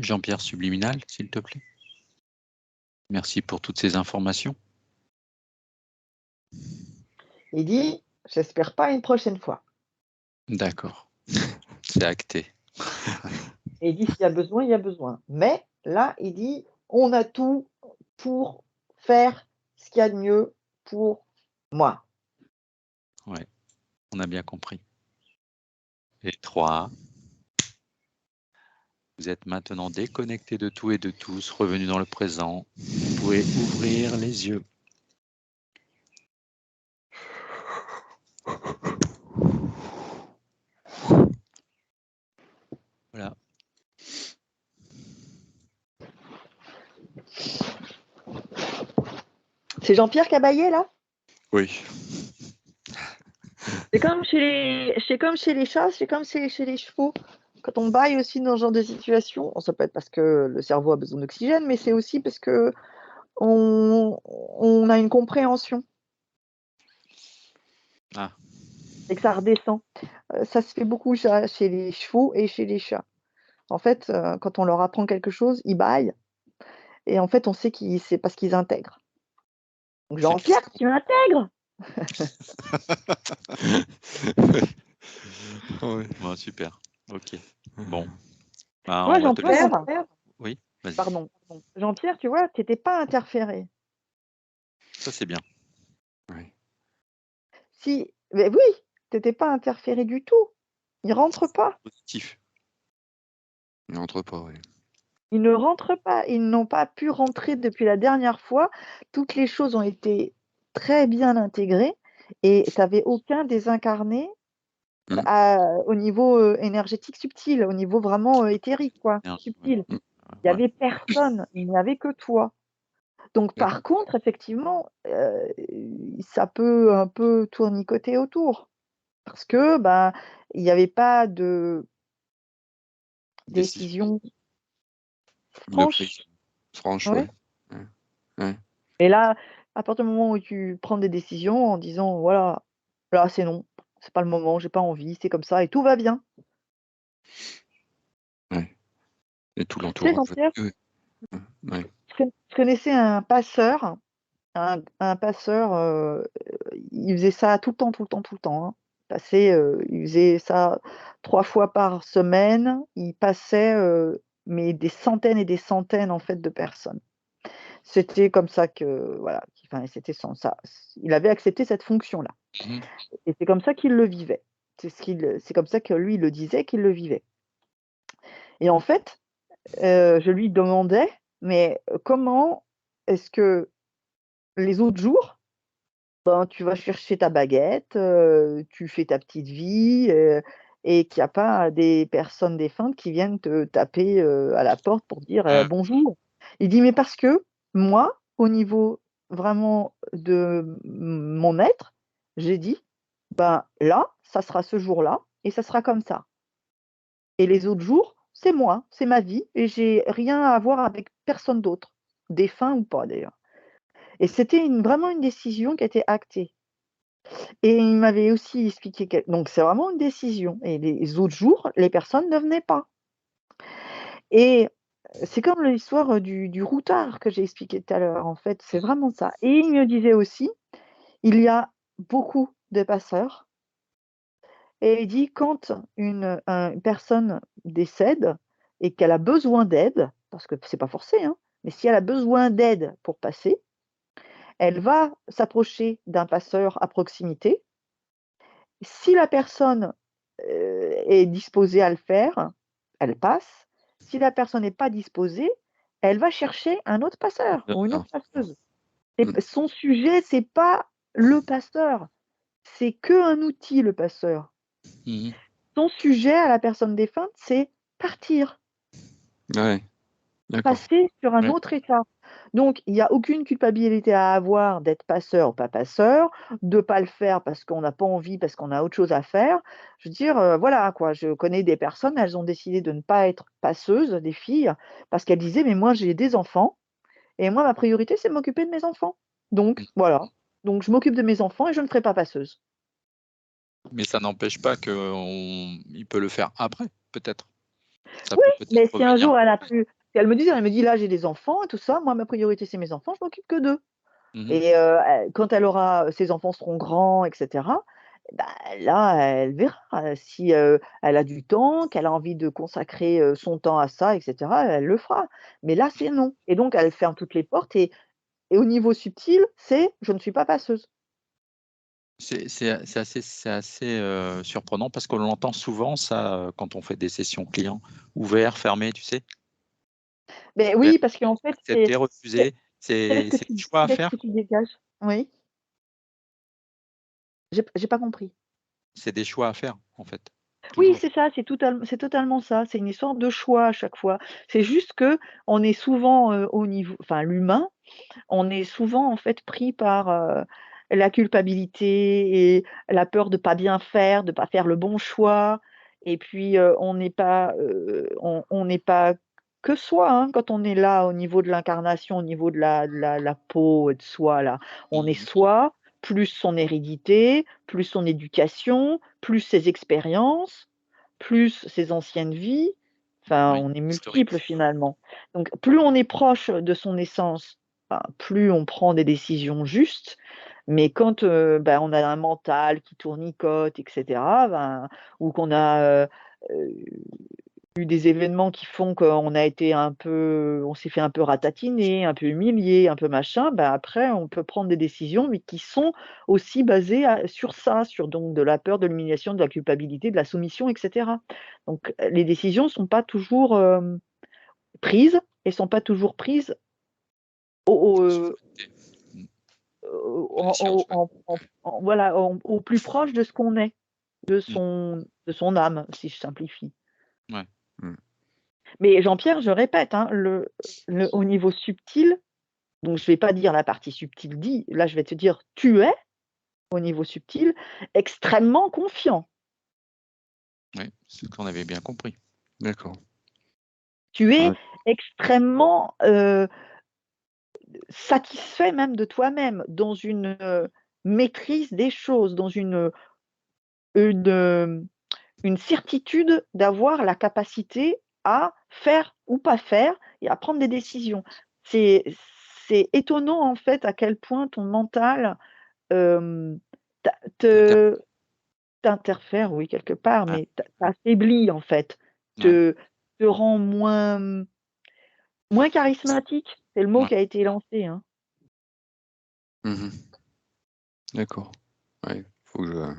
Jean-Pierre Subliminal, s'il te plaît. Merci pour toutes ces informations. Il dit j'espère pas une prochaine fois. D'accord. C'est acté. Et il dit s'il y a besoin, il y a besoin. Mais là, il dit on a tout pour faire ce qu'il y a de mieux pour moi. Ouais, on a bien compris. Et 3. Vous êtes maintenant déconnecté de tout et de tous, revenu dans le présent. Vous pouvez ouvrir les yeux. Voilà. C'est Jean-Pierre Cabaillet là? Oui. C'est comme chez les chats, c'est comme chez les chevaux. Quand on baille aussi dans ce genre de situation, ça peut être parce que le cerveau a besoin d'oxygène, mais c'est aussi parce que on a une compréhension Ah, et que ça redescend. Ça se fait beaucoup chez les chevaux et chez les chats. En fait, quand on leur apprend quelque chose, ils bâillent et en fait, on sait c'est parce qu'ils intègrent. Donc c'est Jean-Pierre, tu intègres? Ouais. bon, super. Ok. Bon. Bah, Toi, on va te laisser. Jean-Pierre, Oui, vas-y. pardon, Jean-Pierre, tu vois, tu étais pas interféré. Ça, c'est bien. Ouais. Si, mais oui, tu étais pas interféré du tout. Ils rentrent pas. Positif. Il n'entre pas, oui. Ils ne rentrent pas. Ils n'ont pas pu rentrer depuis la dernière fois. Toutes les choses ont été très bien intégrées et tu n'avais aucun désincarné Mm. au niveau énergétique subtil, au niveau vraiment éthérique, quoi, Énergie, ouais. subtil. Mm. Il n'y Ouais. avait personne, il n'y avait que toi. Donc, D'accord. par contre, effectivement, ça peut un peu tournicoter autour parce que il n'y avait pas de Décision décision De franche. prise franche, Ouais. ouais. Ouais. Ouais. Et là, à partir du moment où tu prends des décisions en disant voilà, là c'est non. c'est pas le moment, j'ai pas envie, c'est comme ça et tout va bien. Ouais. Et tout Tu sais, l'entourage. Jean-Pierre, Ouais. je connaissais un passeur, un passeur, il faisait ça tout le temps, tout le temps, tout le temps, hein. Il faisait ça 3 fois par semaine. Il passait, mais des centaines et des centaines, en fait, de personnes. C'était comme ça que voilà, enfin, c'était son ça il avait accepté cette fonction-là Mmh. et c'est comme ça qu'il le vivait. C'est comme ça que lui, il le disait qu'il le vivait et en fait, je lui demandais: «Mais, comment est-ce que les autres jours, ben, tu vas chercher ta baguette, tu fais ta petite vie, et qu'il y a pas des personnes défuntes qui viennent te taper, à la porte pour dire, Ouais. «Bonjour». Il dit: «Mais parce que moi, au niveau vraiment de mon être, j'ai dit: "Ben, là, ça sera ce jour-là et ça sera comme ça et les autres jours, c'est moi, c'est ma vie et j'ai rien à voir avec personne d'autre, défunt ou pas d'ailleurs». Et c'était vraiment une décision qui a été actée. Et il m'avait aussi expliqué donc c'est vraiment une décision et les autres jours, les personnes ne venaient pas et c'est comme l'histoire, du routard que j'ai expliqué tout à l'heure, en fait, c'est vraiment ça et il me disait aussi: «Il y a beaucoup de passeurs» et il dit: «Quand une personne décède et qu'elle a besoin d'aide», parce que c'est pas forcé, hein, mais si elle a besoin d'aide pour passer, elle va s'approcher d'un passeur à proximité. Si la personne, est disposée à le faire, elle passe. Si la personne n'est pas disposée, elle va chercher un autre passeur ou une D'accord. autre passeuse. Mmh. Son sujet, c'est pas le passeur, c'est qu'un outil, le passeur. Mmh. Son sujet à la personne défunte, c'est partir. Ouais, d'accord. Passer sur un Ouais. autre état. Donc il y a aucune culpabilité à avoir d'être passeur ou pas passeur, de pas le faire parce qu'on n'a pas envie, parce qu'on a autre chose à faire. Je veux dire, voilà quoi, je connais des personnes, elles ont décidé de ne pas être passeuses, des filles, parce qu'elles disaient: «Mais moi j'ai des enfants et moi ma priorité c'est de m'occuper de mes enfants. Mmh. Donc voilà, donc je m'occupe de mes enfants et je ne serai pas passeuse». Mais ça n'empêche pas qu'il peut le faire après, peut-être. Ça Oui, peut peut-être mais si un revenir. jour elle a pu elle me dit: «Là j'ai des enfants et tout ça, moi ma priorité c'est mes enfants, je m'occupe que d'eux». Mmh mh. Et quand elle aura ses enfants seront grands et cetera, bah, là, elle verra, si, elle a du temps, qu'elle a envie de consacrer, son temps à ça et cetera, elle le fera. Mais là, c'est non et donc elle ferme toutes les portes et au niveau subtil, c'est: «Je ne suis pas passeuse». C'est assez, surprenant parce qu'on l'entend souvent ça, quand on fait des sessions clients ouverts, fermés, tu sais? Mais Ouvert, oui, parce qu'en fait, accepté, quel refusé, quel est-ce que c'est des choix à quel est-ce que faire. tu dégages? Oui? J'ai pas compris. C'est des choix à faire, en fait, Oui, toujours. c'est ça, c'est totalement ça. C'est une histoire de choix à chaque fois. C'est juste qu'on est souvent, au niveau enfin l'humain, on est souvent en fait pris par, la culpabilité et la peur de pas bien faire, de pas faire le bon choix et puis, on n'est pas que soi, hein, quand on est là au niveau de l'incarnation, au niveau de la peau et de soi là. On est Mmh mh. soi, plus son hérédité, plus son éducation, plus ses expériences, plus ses anciennes vies. Enfin, Oui, on est multiples historique. finalement. Donc plus on est proche de son essence, ben, plus on prend des décisions justes, mais quand, bah, on a un mental qui tournicote et cetera, ben, ou qu'on a, heu, eu des événements qui font qu'on a été on s'est fait un peu ratatiner, un peu humilier, un peu machin, bah, après on peut prendre des décisions, mais qui sont aussi basées sur ça, sur donc de la peur, de l'humiliation, de la culpabilité, de la soumission et cetera. Donc, les décisions sont pas toujours, prises et sont pas toujours prises au, En souveraineté. Mmh. Conscience, ouais. voilà, au plus proche de ce qu'on est, Mmh. de son âme, si je simplifie. Ouais. Mmh. Mais Jean-Pierre, je répète, hein, au niveau subtil, donc je vais pas dire la partie subtile dit, là je vais te dire: «Tu es, au niveau subtil, extrêmement confiant. Oui, c'est ce qu'on avait bien compris. D'accord. Tu es Ouais. extrêmement, satisfait même de toi-même, dans une, maîtrise des choses, dans une, une certitude d'avoir la capacité à faire ou pas faire et à prendre des décisions. C'est étonnant, en fait, à quel point ton mental t'interfère, oui, quelque part, mais t'affaiblit, en fait, te rend moins charismatique. C'est le mot qui a été lancé. Hein. Mmh. D'accord. Ouais, faut que je...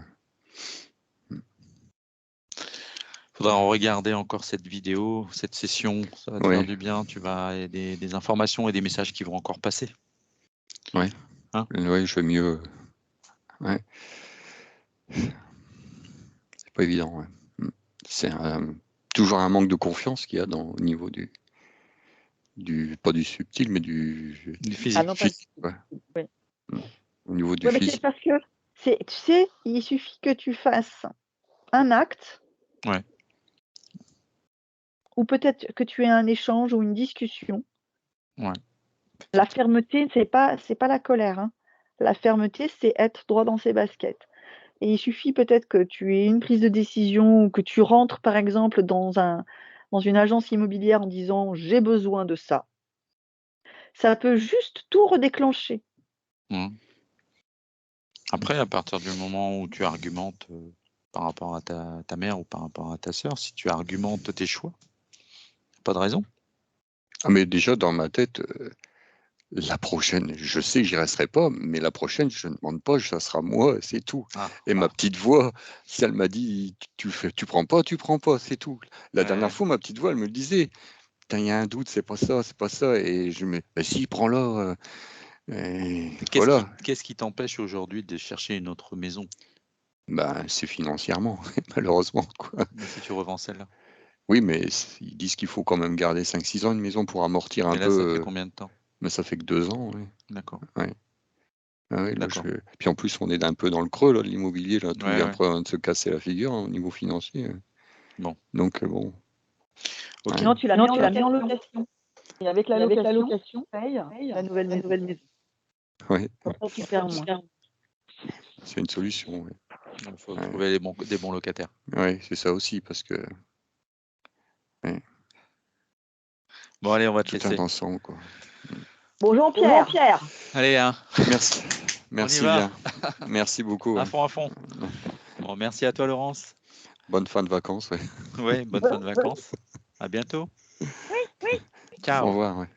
Faudra en regarder encore cette vidéo, cette session, ça va te faire du bien. Tu vas, il y a des informations et des messages qui vont encore passer. Ouais. Hein? Ouais, je vais mieux. Ouais. C'est pas évident. Ouais. C'est toujours un manque de confiance qu'il y a au niveau pas du subtil, mais du physique. Ah non, pas physique. Ouais. ouais. Au niveau du Ouais, mais c'est physique. parce que, tu sais, il suffit que tu fasses un acte, Ouais. ou peut-être que tu aies un échange ou une discussion. Ouais. La fermeté, c'est pas la colère. Hein. La fermeté, c'est être droit dans ses baskets. Et il suffit peut-être que tu aies une prise de décision ou que tu rentres, par exemple, dans une agence immobilière en disant « j'ai besoin de ça ». Ça peut juste tout redéclencher. Après, à partir du moment où tu argumentes par rapport à ta mère ou par rapport à ta sœur, si tu argumentes tes choix, pas de raison. Ah, mais déjà, dans ma tête, la prochaine, je sais que j'y resterai pas, mais la prochaine, je ne demande pas, ça sera moi, c'est tout. Et ma petite voix, si elle m'a dit, tu prends pas, c'est tout. La dernière fois, ma petite voix, elle me le disait, putain, il y a un doute, c'est pas ça. Et je me, bah si, prends-la. Voilà. Qu'est-ce qui t'empêche aujourd'hui de chercher une autre maison? Ben, c'est financièrement, malheureusement, quoi. Mais si tu revends celle-là. Oui, mais ils disent qu'il faut quand même garder 5-6 ans une maison pour amortir un Et là, ça peu. fait combien de temps? Mais ça fait que 2 ans, oui. D'accord. Ouais. Ah oui, là, D'accord. puis en plus, on est un peu dans le creux, là, de l'immobilier, là, tout vient de se casser la figure, hein, au niveau financier. Bon. Donc, bon. Ok. Sinon, tu l'as mis en location. Et avec la location, tu payes la nouvelle maison. Ouais. Comme ça, tu perds moins. C'est une solution, oui. Il faut trouver des bons locataires. Oui, c'est ça aussi, parce que Bon, allez, on va te tout laisser. un ensemble, quoi. Bon, Jean-Pierre. Allez, hein. Merci. Merci bien. Merci beaucoup. À fond. Bon, merci à toi, Laurence. Bonne fin de vacances. Ouais. Ouais, bonne fin de vacances. À bientôt. Oui. Ciao. Au revoir. Ouais.